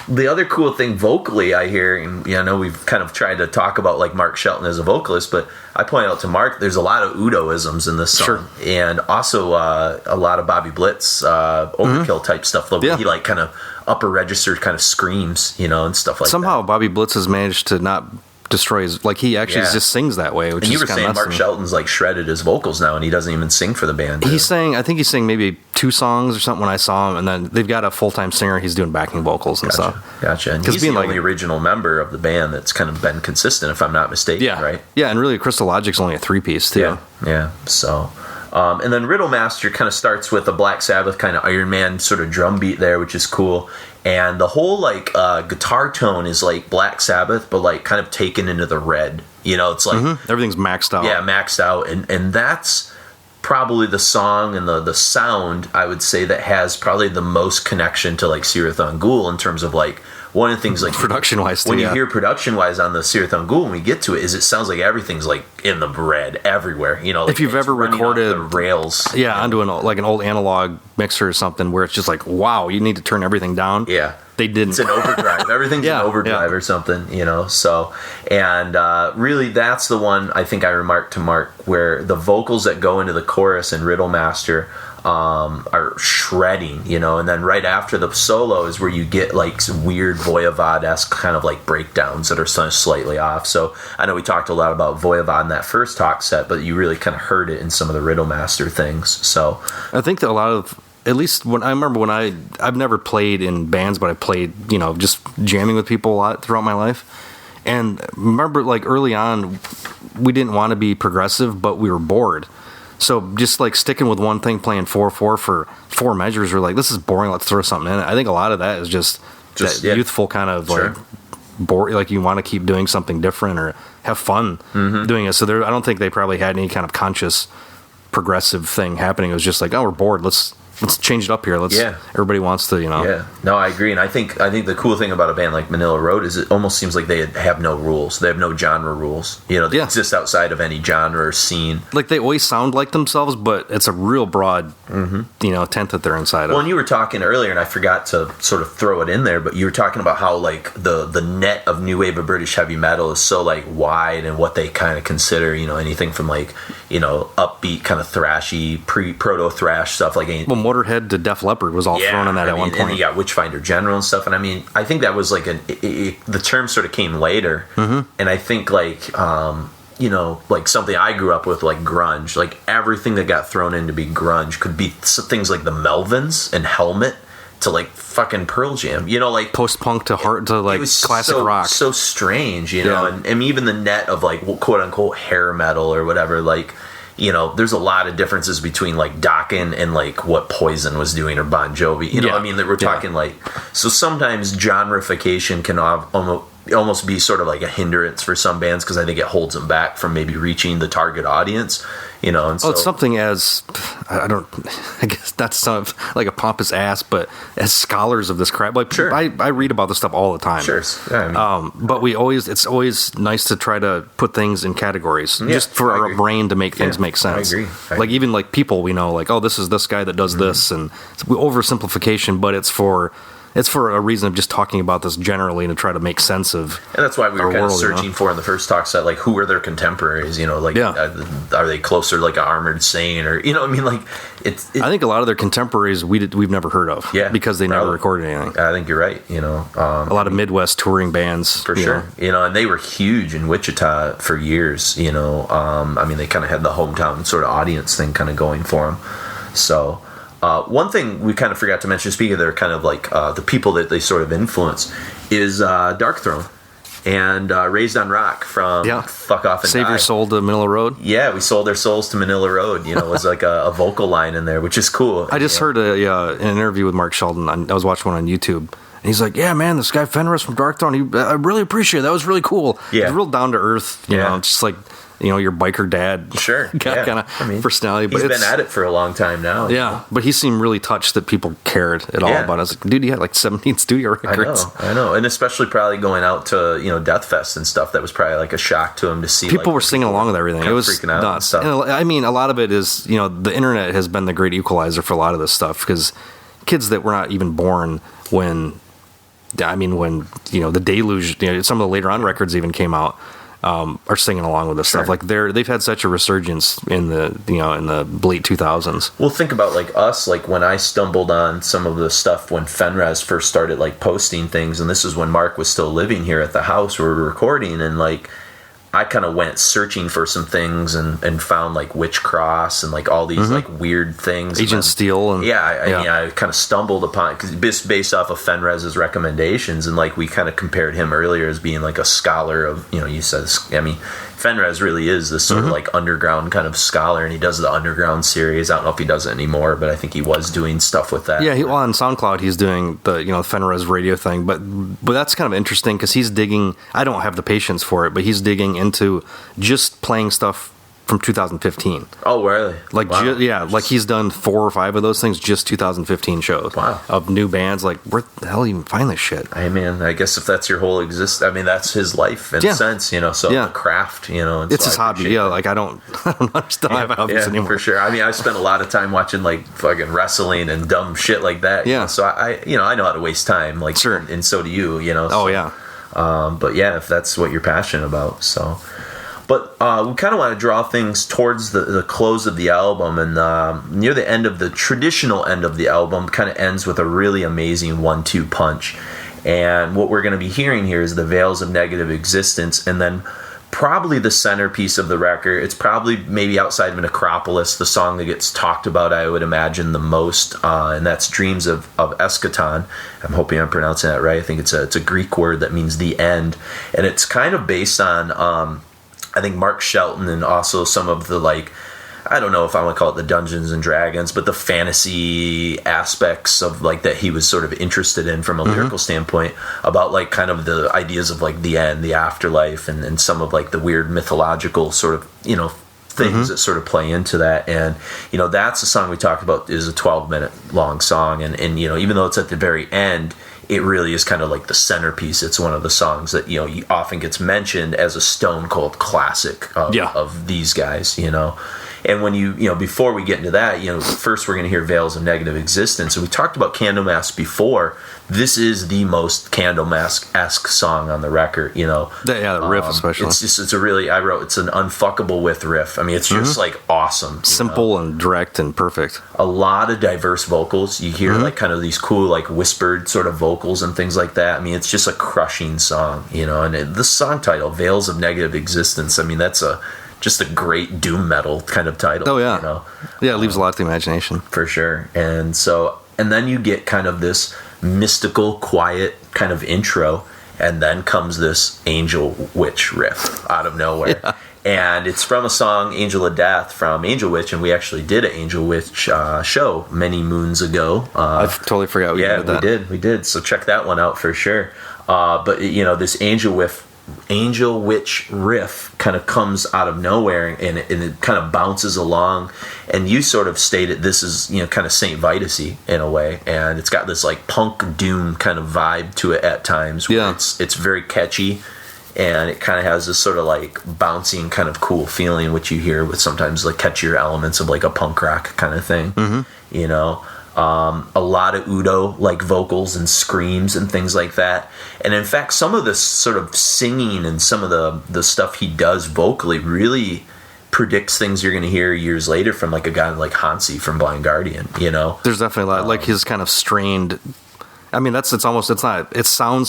The other cool thing vocally I hear, and I know we've kind of tried to talk about like Mark Shelton as a vocalist, but I point out to Mark there's a lot of Udo-isms in this song, and also a lot of Bobby Blitz overkill type stuff. He like kind of upper register kind of screams, and stuff like that. Somehow Bobby Blitz has managed to not destroy his, like he actually just sings that way, which and is you were saying Mark Shelton's like shredded his vocals now, and he doesn't even sing for the band. I think he's sang maybe 2 songs or something when I saw him, and then they've got a full-time singer. He's doing backing vocals and stuff. Gotcha. And he's the only original member of the band that's kind of been consistent, if I'm not mistaken. Yeah, right. Yeah, and really, Crystal Logic's only a 3-piece too. Yeah. So. And then Riddle Master kind of starts with a Black Sabbath kind of Iron Man sort of drum beat there, which is cool. And the whole like guitar tone is like Black Sabbath, but like kind of taken into the red. It's like everything's maxed out. Yeah, maxed out, and that's probably the song and the sound I would say that has probably the most connection to like Sirath Ungol in terms of like. One of the things, like production-wise, when you hear production-wise on the Sirath Ungol, when we get to it, is it sounds like everything's like in the red everywhere. Like if you've ever recorded the rails, onto an old analog mixer or something, where it's just like, wow, you need to turn everything down. Yeah, they didn't. It's an overdrive. Everything's an overdrive or something. So and really, that's the one I think I remarked to Mark where the vocals that go into the chorus in Riddle Master. Are shredding, and then right after the solo is where you get like some weird Voivod-esque kind of like breakdowns that are slightly off. So I know we talked a lot about Voivod in that first talk set, but you really kind of heard it in some of the Riddle Master things. So I think that a lot of, at least when I remember when I've never played in bands, but I played, just jamming with people a lot throughout my life. And remember, like early on, we didn't want to be progressive, but we were bored. So just like sticking with one thing, playing 4/4 for 4 measures, we're like, this is boring. Let's throw something in it. I think a lot of that is just that youthful kind of like boring. Like you want to keep doing something different or have fun doing it. So I don't think they probably had any kind of conscious progressive thing happening. It was just like, oh, we're bored. Let's change it up here. Everybody wants to, Yeah, no, I agree, and I think the cool thing about a band like Manilla Road is it almost seems like they have no rules. They have no genre rules. They exist outside of any genre or scene. Like they always sound like themselves, but it's a real broad, tent that they're inside of. Well, and you were talking earlier, and I forgot to sort of throw it in there, but you were talking about how like the net of new wave of British heavy metal is so like wide, and what they kind of consider, anything from like upbeat kind of thrashy proto thrash stuff like. Motorhead to Def Leppard was all thrown in that at one point. And you got Witchfinder General and stuff. And I mean, I think that was like the term sort of came later. And I think like, like something I grew up with, like grunge, like everything that got thrown in to be grunge could be things like the Melvins and Helmet to like fucking Pearl Jam, like post-punk to like classic rock. So strange, and even the net of like quote unquote hair metal or whatever, like, there's a lot of differences between like Dokken and like what Poison was doing or Bon Jovi. I mean, that we're talking like, so sometimes genreification can almost be sort of like a hindrance for some bands because I think it holds them back from maybe reaching the target audience. And so, it's something as I I guess that sounds like a pompous ass, but as scholars of this crap, like Sure. I read about this stuff all the time. Sure. Yeah, I mean, But it's always nice to try to put things in categories, Yeah, just for I our agree. brain to make things Yeah, make sense. I agree. Like even like people we know, like, oh, this is this guy that does this, and it's oversimplification, but it's for a reason of just talking about this generally to try to make sense of. and that's why we were our kind of world, you know? searching for in the first talk set, like, who are their contemporaries? You know, like, Yeah. are they closer to like an Armored Saint, or, you know, I mean, like, I think a lot of their contemporaries we've never heard of, Yeah, because they never probably. recorded anything. I think you're right. You know, A lot of Midwest touring bands, for you sure. know. You know, and they were huge in Wichita for years. You know, I mean, they kind of had the hometown sort of audience thing kind of going for them. So. One thing we kind of forgot to mention, speaking of their kind of like the people that they sort of influence, is Dark Throne and Raised on Rock from Fuck Off and Save Die. Your Soul to Manilla Road. Yeah, we sold their souls to Manila Road. You know, it was like a vocal line in there, which is cool. I just heard an interview with Mark Sheldon. I was watching one on YouTube. And he's like, yeah, man, this guy Fenris from Dark Throne, I really appreciate it. That was really cool. Yeah. He's real down to earth, you know, just like, you know, your biker dad Sure, yeah. kind of I mean, personality. But He's been at it for a long time now. Yeah, but he seemed really touched that people cared at all Yeah. about it. I was like, dude, he had like 17 studio records. I know, and especially probably going out to, you know, Death Fest and stuff. That was probably like a shock to him to see. People like, were singing along with everything. It kinda was freaking out and nuts. stuff. And I mean, a lot of it is, you know, the internet has been the great equalizer for a lot of this stuff, because kids that were not even born when, you know, the Deluge, you know, some of the later on records even came out, are singing along with this stuff. Like they've had such a resurgence in the, you know, in the late 2000s. Well, think about like us, like when I stumbled on some of the stuff when Fenres first started like posting things, and this is when Mark was still living here at the house where we were recording, and like I kind of went searching for some things and found like Witch Cross and like all these like weird things. Agent And then- Steel. And, I kind of stumbled upon, because based off of Fenres's recommendations, and like we kind of compared him earlier as being like a scholar of, you know, you said, I mean, Fenres really is this sort of like underground kind of scholar, and he does the Underground series. I don't know if he does it anymore, but I think he was doing stuff with that. Yeah, well, on SoundCloud he's doing the, you know, Fenres radio thing, but that's kind of interesting because he's digging. I don't have the patience for it, but he's digging into just playing stuff from 2015. Oh, really? Like, Wow. like he's done 4 or 5 of those things, just 2015 shows. Wow. Of new bands. Like, where the hell do you even find this shit? Hey man, I guess if that's your whole I mean, that's his life in a sense, you know. So the craft, you know, and It's so his I hobby. appreciate Yeah, that. like I don't understand my hobbies anymore. for sure. I mean, I spent a lot of time watching like fucking wrestling and dumb shit like that. Yeah. So I you know, I know how to waste time. Like, Sure. and so do you. You know. Oh so, yeah. But yeah, if that's what you're passionate about, so. But we kind of want to draw things towards the close of the album, and near the end of the traditional end of the album kind of ends with a really amazing 1-2 punch. And what we're going to be hearing here is the Veils of Negative Existence, and then probably the centerpiece of the record. It's probably maybe outside of an Acropolis, the song that gets talked about, I would imagine, the most, and that's Dreams of Eschaton. I'm hoping I'm pronouncing that right. I think it's a Greek word that means the end, and it's kind of based on I think Mark Shelton, and also some of the, like, I don't know if I want to call it the Dungeons and Dragons, but the fantasy aspects of like that he was sort of interested in from a lyrical standpoint, about like kind of the ideas of like the end, the afterlife, and some of like the weird mythological sort of, you know, things that sort of play into that. And, you know, that's a song we talked about is a 12-minute long song, and you know, even though it's at the very end, it really is kind of like the centerpiece. It's one of the songs that, you know, often gets mentioned as a Stone Cold classic of these guys, you know. And when you know, before we get into that, you know, first we're going to hear Veils of Negative Existence. And we talked about Candlemass before. This is the most Candlemass-esque song on the record, you know. Yeah, the riff especially. It's a really, it's an unfuckable with riff. I mean, it's just like awesome. Simple and direct and perfect. A lot of diverse vocals. You hear like kind of these cool like whispered sort of vocals and things like that. I mean, it's just a crushing song, you know. And the song title, Veils of Negative Existence, I mean, that's just a great doom metal kind of title. Oh yeah. You know? Yeah, it leaves a lot to the imagination. For sure. And then you get kind of this mystical, quiet kind of intro, and then comes this Angel Witch riff out of nowhere. Yeah. And it's from a song, Angel of Death, from Angel Witch, and we actually did an Angel Witch show many moons ago. I totally forgot we did that. We did. So check that one out for sure. But, you know, this Angel angel witch riff kind of comes out of nowhere, and it kind of bounces along, and you sort of stated this is, you know, kind of St. Vitus-y in a way, and it's got this like punk doom kind of vibe to it at times. Where it's very catchy, and it kind of has this sort of like bouncing kind of cool feeling, which you hear with sometimes like catchier elements of like a punk rock kind of thing. You know, a lot of Udo like vocals and screams and things like that. And in fact, some of this sort of singing and some of the stuff he does vocally really predicts things you're going to hear years later from like a guy like Hansi from Blind Guardian. You know, there's definitely a lot like his kind of strained. I mean, it sounds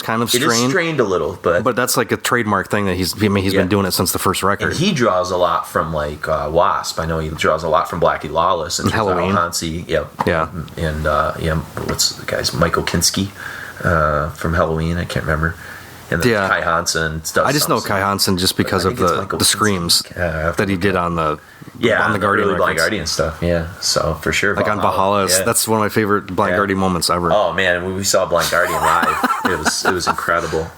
kind of strained. It is strained a little, but that's like a trademark thing that he's been doing it since the first record. And he draws a lot from like Wasp. I know he draws a lot from Blackie Lawless and Halloween. Hansi. Yeah. And what's the guy's Michael Kinski from Halloween? I can't remember. And then Kai Hansen stuff. I just know Kai Hansen just because of the screams that he did on the Guardian Blind Guardian stuff. Yeah, so for sure. Like on Valhalla, that's one of my favorite Blind Guardian moments ever. Oh man, when we saw Blind Guardian live, it was incredible.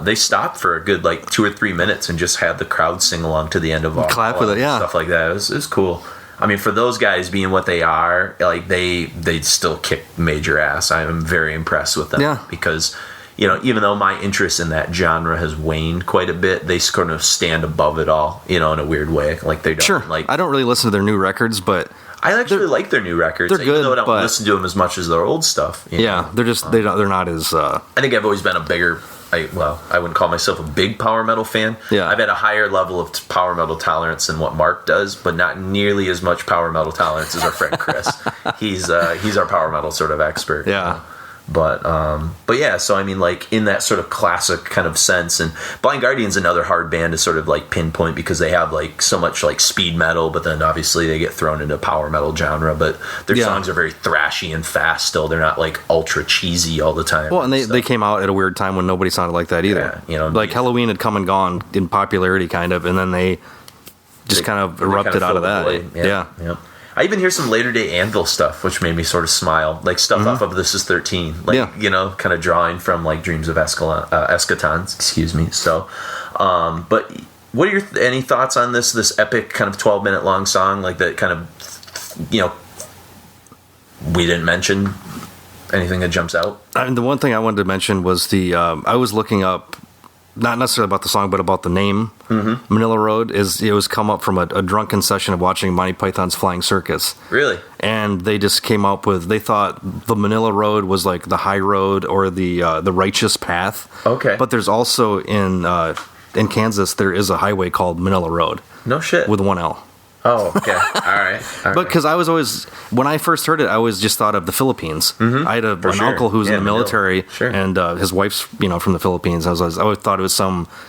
They stopped for a good like 2 or 3 minutes and just had the crowd sing along to the end of Valhalla, clap with it, stuff like that. It was cool. I mean, for those guys being what they are, like they still kick major ass. I am very impressed with them because, you know, even though my interest in that genre has waned quite a bit, they kind of stand above it all, you know, in a weird way. Like they don't like. I don't really listen to their new records, but I actually like their new records. They're good, even though I don't listen to them as much as their old stuff. You know? They're just they're not as. I think I've always been a bigger. I wouldn't call myself a big power metal fan. Yeah. I've had a higher level of power metal tolerance than what Mark does, but not nearly as much power metal tolerance as our friend Chris. He's our power metal sort of expert. Yeah. You know? But yeah, so I mean, like in that sort of classic kind of sense, and Blind Guardian's another hard band to sort of like pinpoint because they have like so much like speed metal, but then obviously they get thrown into power metal genre. But their songs are very thrashy and fast still. They're not like ultra cheesy all the time. Well, and they came out at a weird time when nobody sounded like that either. Yeah, you know, like Halloween had come and gone in popularity kind of, and then they kind of erupted out of that. Yeah. I even hear some Later Day Anvil stuff, which made me sort of smile, like stuff off of This Is 13, like you know, kind of drawing from like Dreams of Escatons. Excuse me. So, but what are any thoughts on this epic kind of 12-minute long song, like that kind of, you know, we didn't mention anything that jumps out? The one thing I wanted to mention was I was looking up. Not necessarily about the song, but about the name. Manilla Road it was come up from a drunken session of watching Monty Python's Flying Circus. Really? And they just came up with, they thought the Manilla Road was like the high road or the righteous path. Okay. But there's also in Kansas, there is a highway called Manilla Road. No shit. With one L. Oh, okay. All right. But because I was always, when I first heard it, I always just thought of the Philippines. I had an uncle who was in the military, and his wife's, you know, from the Philippines. I always thought it was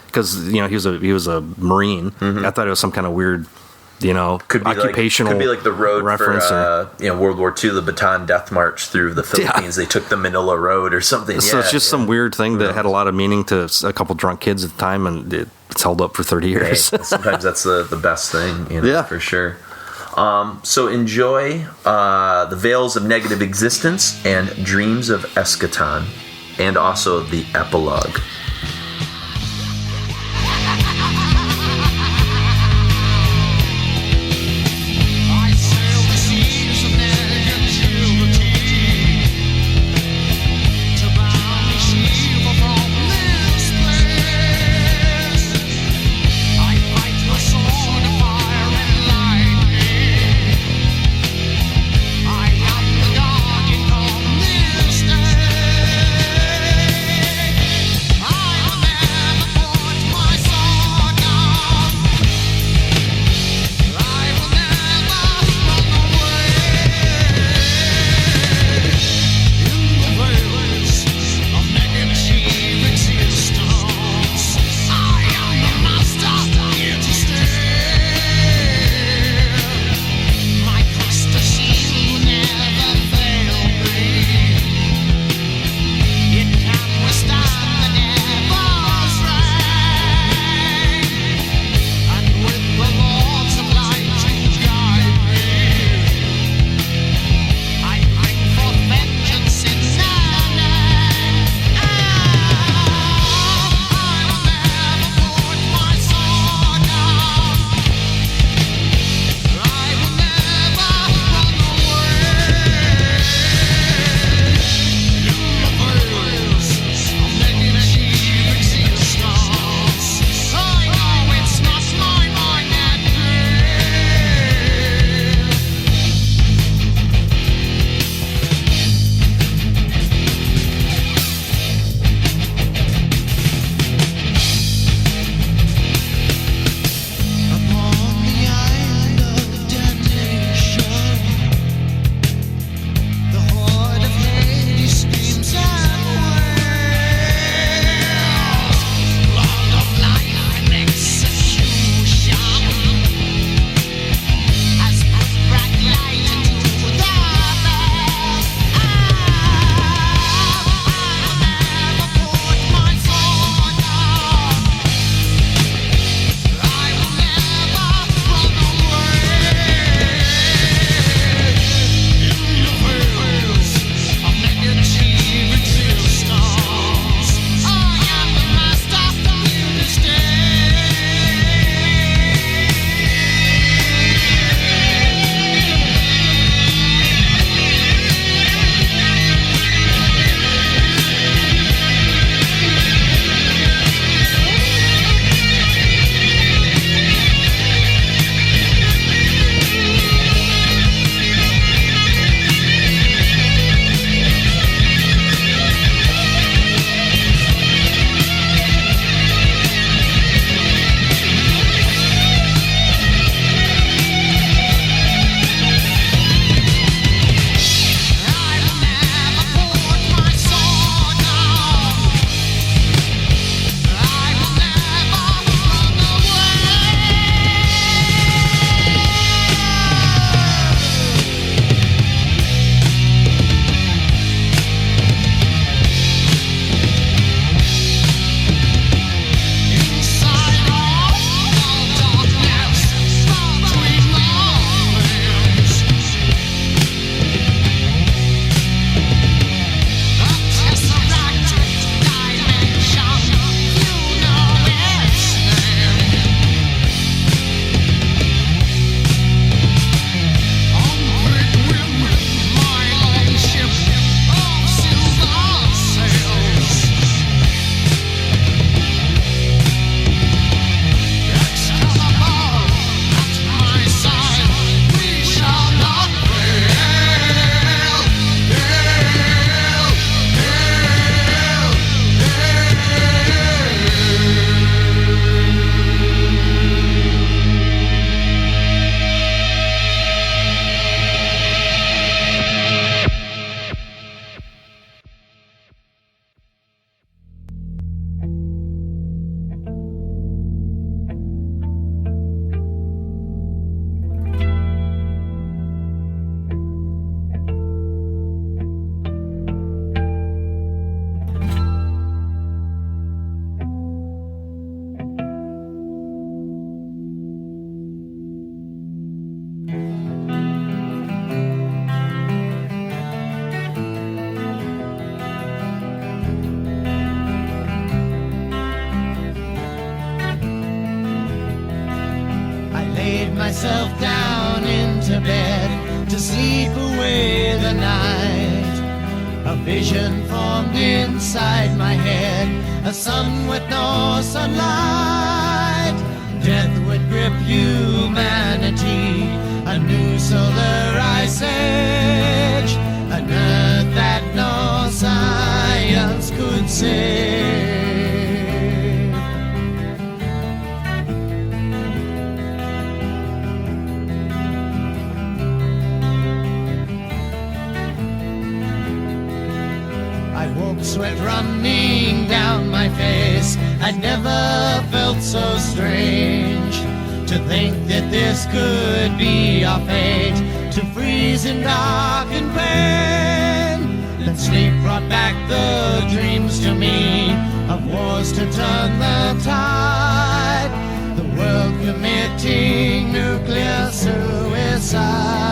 because you know he was a Marine. I thought it was some kind of weird, you know, occupational. Could be like the road reference for you know, World War II, the Bataan Death March through the Philippines. They took the Manila Road or something. So it's just some weird thing that had a lot of meaning to a couple drunk kids at the time, and it's held up for 30 years. Hey, sometimes that's the best thing, you know, for sure. So enjoy The Veils of Negative Existence and Dreams of Eschaton, and also the epilogue. I myself down into bed to sleep away the night. A vision formed inside my head, a sun with no sunlight. Death would grip humanity, a new solar ice age, an earth that no science could save. I woke, sweat running down my face. I'd never felt so strange. To think that this could be our fate, to freeze in dark and pain. Then sleep brought back the dreams to me of wars to turn the tide. The world committing nuclear suicide.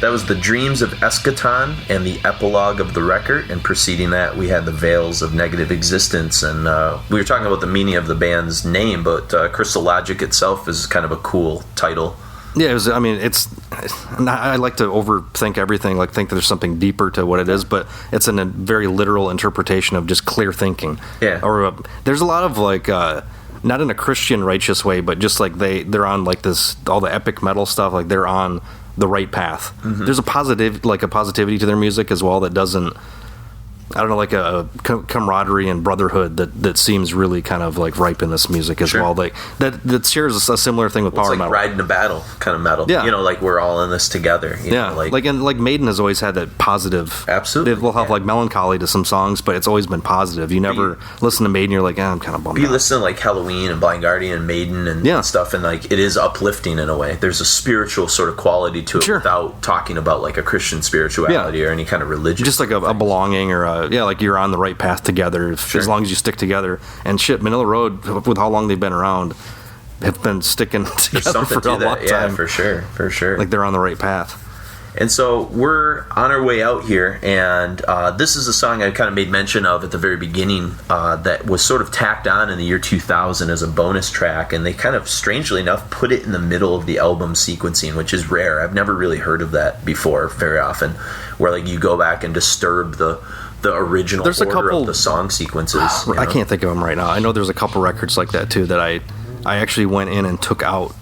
That was The Dreams of Eschaton and the epilogue of the record. And preceding that, we had The Veils of Negative Existence. And we were talking about the meaning of the band's name, but Crystal Logic itself is kind of a cool title. Yeah, it was, I mean, I like to overthink everything, like think that there's something deeper to what it is, but it's a very literal interpretation of just clear thinking. Yeah. Or there's a lot of like, not in a Christian righteous way, but just like they're on like this, all the epic metal stuff, like they're on the right path. Mm-hmm. There's a positivity to their music as well that doesn't, I don't know, like a camaraderie and brotherhood that seems really kind of like ripe in this music as well. Like that shares a similar thing with power like metal. Riding a battle kind of metal. Yeah. You know, like we're all in this together. You know, like Maiden has always had that positive. Absolutely. They'll have like melancholy to some songs, but it's always been positive. You never listen to Maiden, you're like, I'm kind of bummed out. You listen to like Halloween and Blind Guardian and Maiden and stuff, and like it is uplifting in a way. There's a spiritual sort of quality to it without talking about like a Christian spirituality or any kind of religion. Just like a belonging or like you're on the right path together as long as you stick together. And shit, Manilla Road, with how long they've been around, have been sticking together for a long time. Yeah, for sure. Like they're on the right path. And so we're on our way out here, and this is a song I kind of made mention of at the very beginning that was sort of tacked on in the year 2000 as a bonus track, and they kind of, strangely enough, put it in the middle of the album sequencing, which is rare. I've never really heard of that before very often, where like you go back and disturb the original order of the song sequences. I can't think of them right now. I know there's a couple records like that too that I actually went in and took out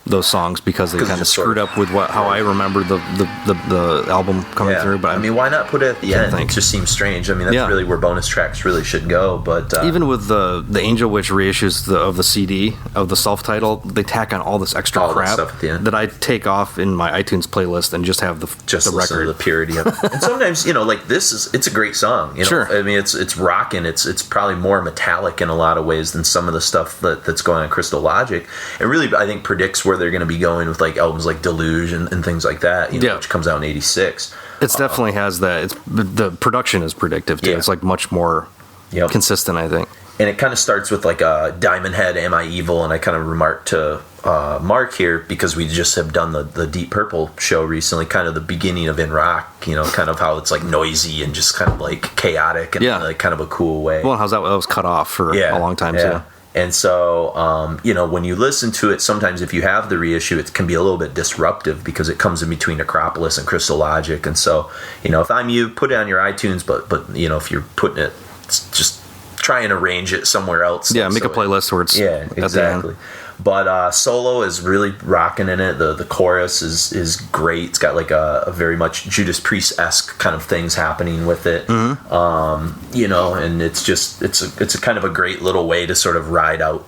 those songs because they kind of screwed up with how I remember the album coming through. But I mean, why not put it at the end? It just seems strange. I mean, that's really where bonus tracks really should go. But even with the Angel Witch reissues of the CD of the self-title, they tack on all this extra crap stuff at the end that I take off in my iTunes playlist and just have the record, the purity of it. And sometimes, you know, like it's a great song. You know? Sure. I mean, it's rocking. It's probably more metallic in a lot of ways than some of the stuff that's going on Crystal Logic. It really, I think, predicts where they're going to be going with like albums like Deluge and things like that, you know, which comes out in '86. It definitely has that. The production is predictive too. It's like much more consistent, I think. And it kind of starts with like a Diamond Head, Am I Evil? And I kind of remarked to Mark here, because we just have done the Deep Purple show recently, kind of the beginning of In Rock, you know, kind of how it's like noisy and just kind of like chaotic and like kind of a cool way. Well, how's that? That was cut off for a long time too. And so, you know, when you listen to it, sometimes if you have the reissue, it can be a little bit disruptive because it comes in between Acropolis and Crystal Logic. And so, you know, if I'm you, put it on your iTunes, but you know, if you're putting it, just try and arrange it somewhere else. Yeah, make a playlist where it's exactly. But Solo is really rocking in it. The chorus is great. It's got like a very much Judas Priest-esque kind of things happening with it. Mm-hmm. You know, and it's a kind of a great little way to sort of ride out.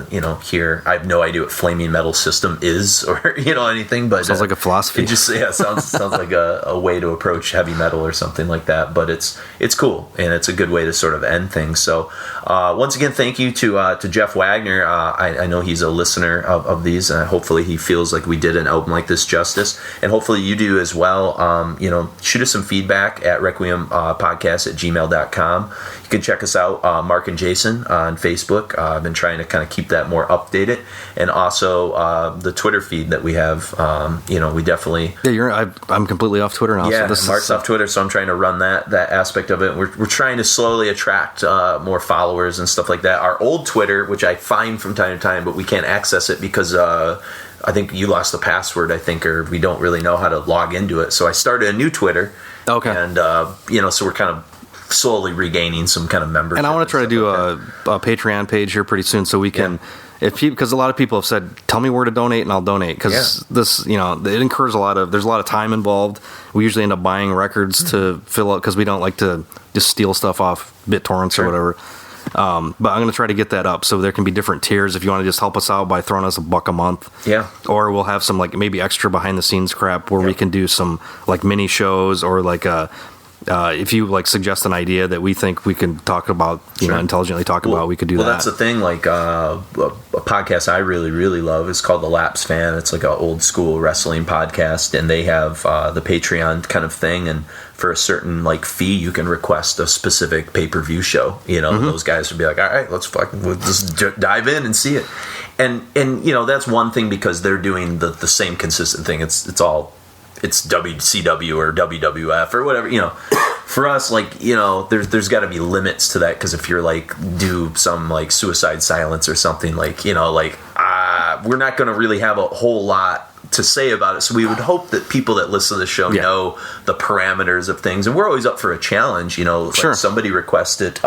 You know, here I have no idea what Flaming Metal System is, or you know, anything. But sounds like a philosophy. It just sounds like a way to approach heavy metal or something like that. But it's cool, and it's a good way to sort of end things. So once again, thank you to Jeff Wagner. I know he's a listener of these, and hopefully he feels like we did an album like this justice, and hopefully you do as well. You know, shoot us some feedback at requiempodcast@gmail.com. You can check us out, Mark and Jason, on Facebook. I've been trying to kind of keep that more updated, and also the Twitter feed that we have. You know, we definitely I'm completely off Twitter now. Yeah, so Mark's off Twitter, so I'm trying to run that aspect of it. We're trying to slowly attract more followers and stuff like that. Our old Twitter, which I find from time to time, but we can't access it because I think you lost the password, or we don't really know how to log into it. So I started a new Twitter. Okay. And, you know, so we're kind of slowly regaining some kind of membership. And I want to try to do a Patreon page here pretty soon so we can, because a lot of people have said, tell me where to donate and I'll donate. Because this, you know, it incurs there's a lot of time involved. We usually end up buying records to fill out because we don't like to just steal stuff off BitTorrents or whatever. But I'm going to try to get that up so there can be different tiers if you want to just help us out by throwing us $1 a month. Yeah. Or we'll have some like maybe extra behind the scenes crap where we can do some like mini shows or like if you like suggest an idea that we think we can talk about, you know, intelligently talk about, we could do that. Well, that's the thing. Like a podcast I really, really love is called The Laps Fan. It's like an old school wrestling podcast, and they have the Patreon kind of thing. And for a certain like fee, you can request a specific pay-per-view show. You know, those guys would be like, all right, we'll just dive in and see it. And you know, that's one thing because they're doing the same consistent thing. It's all it's WCW or WWF or whatever, for us, like, there's got to be limits to that, because if you're like do some like Suicide Silence or something, like, we're not going to really have a whole lot to say about it. So we would hope that people that listen to the show know the parameters of things, and we're always up for a challenge. Like somebody requested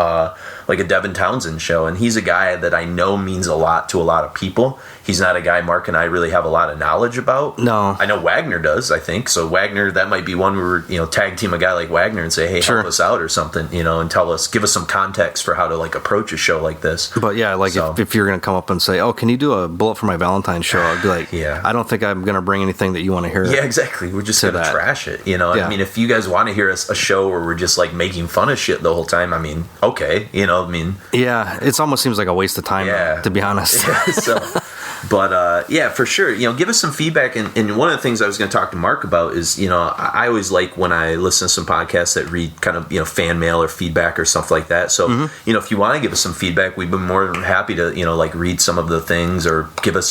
like a Devin Townsend show, and he's a guy that I know means a lot to a lot of people. He's not a guy Mark and I really have a lot of knowledge about. No. I know Wagner does, I think. So Wagner, that might be one where we're, tag team a guy like Wagner and say, hey, help us out or something, and give us some context for how to like approach a show like this. But yeah, like if you're going to come up and say, oh, can you do a Bullet for My Valentine's show? I'd be like, I don't think I'm going to bring anything that you want to hear. Yeah, exactly. We're just going to trash it, I mean, if you guys want to hear a show where we're just like making fun of shit the whole time, I mean, okay, Yeah, it almost seems like a waste of time, to be honest. But for sure, give us some feedback. And one of the things I was going to talk to Mark about is, I always like when I listen to some podcasts that read kind of, fan mail or feedback or stuff like that. So, if you want to give us some feedback, we've been more than happy to, like read some of the things or give us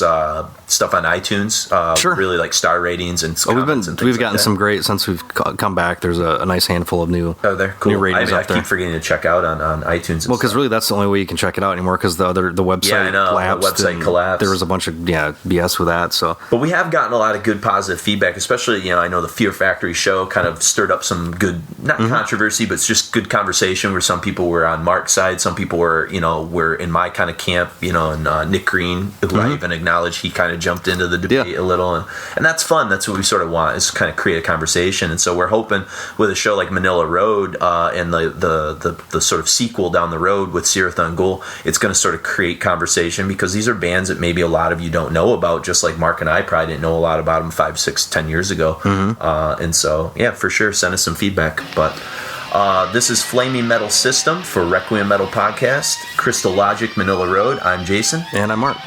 stuff on iTunes. Really like star ratings and we've gotten some great, since we've come back. There's a nice handful of new new ratings out there. I keep forgetting to check out on iTunes. Well, because really that's the only way you can check it out anymore, because the website collapsed. The website collapsed. There was a bunch of BS with that. So, but we have gotten a lot of good positive feedback, especially I know the Fear Factory show kind of stirred up some good, not controversy, but it's just good conversation where some people were on Mark's side, some people were were in my kind of camp, and Nick Green, who I even acknowledge, he kind of jumped into the debate a little, and that's fun. That's what we sort of want, is kind of create a conversation. And so we're hoping with a show like Manilla Road and the sort of sequel down the road with Sirith Ungul, it's going to sort of create conversation, because these are bands that maybe a lot of you don't know about, just like Mark and I probably didn't know a lot about them 5, 6, 10 years ago. And so for sure, send us some feedback. But this is Flaming Metal System for Requiem Metal Podcast, Crystal Logic, Manilla Road. I'm Jason. And I'm Mark.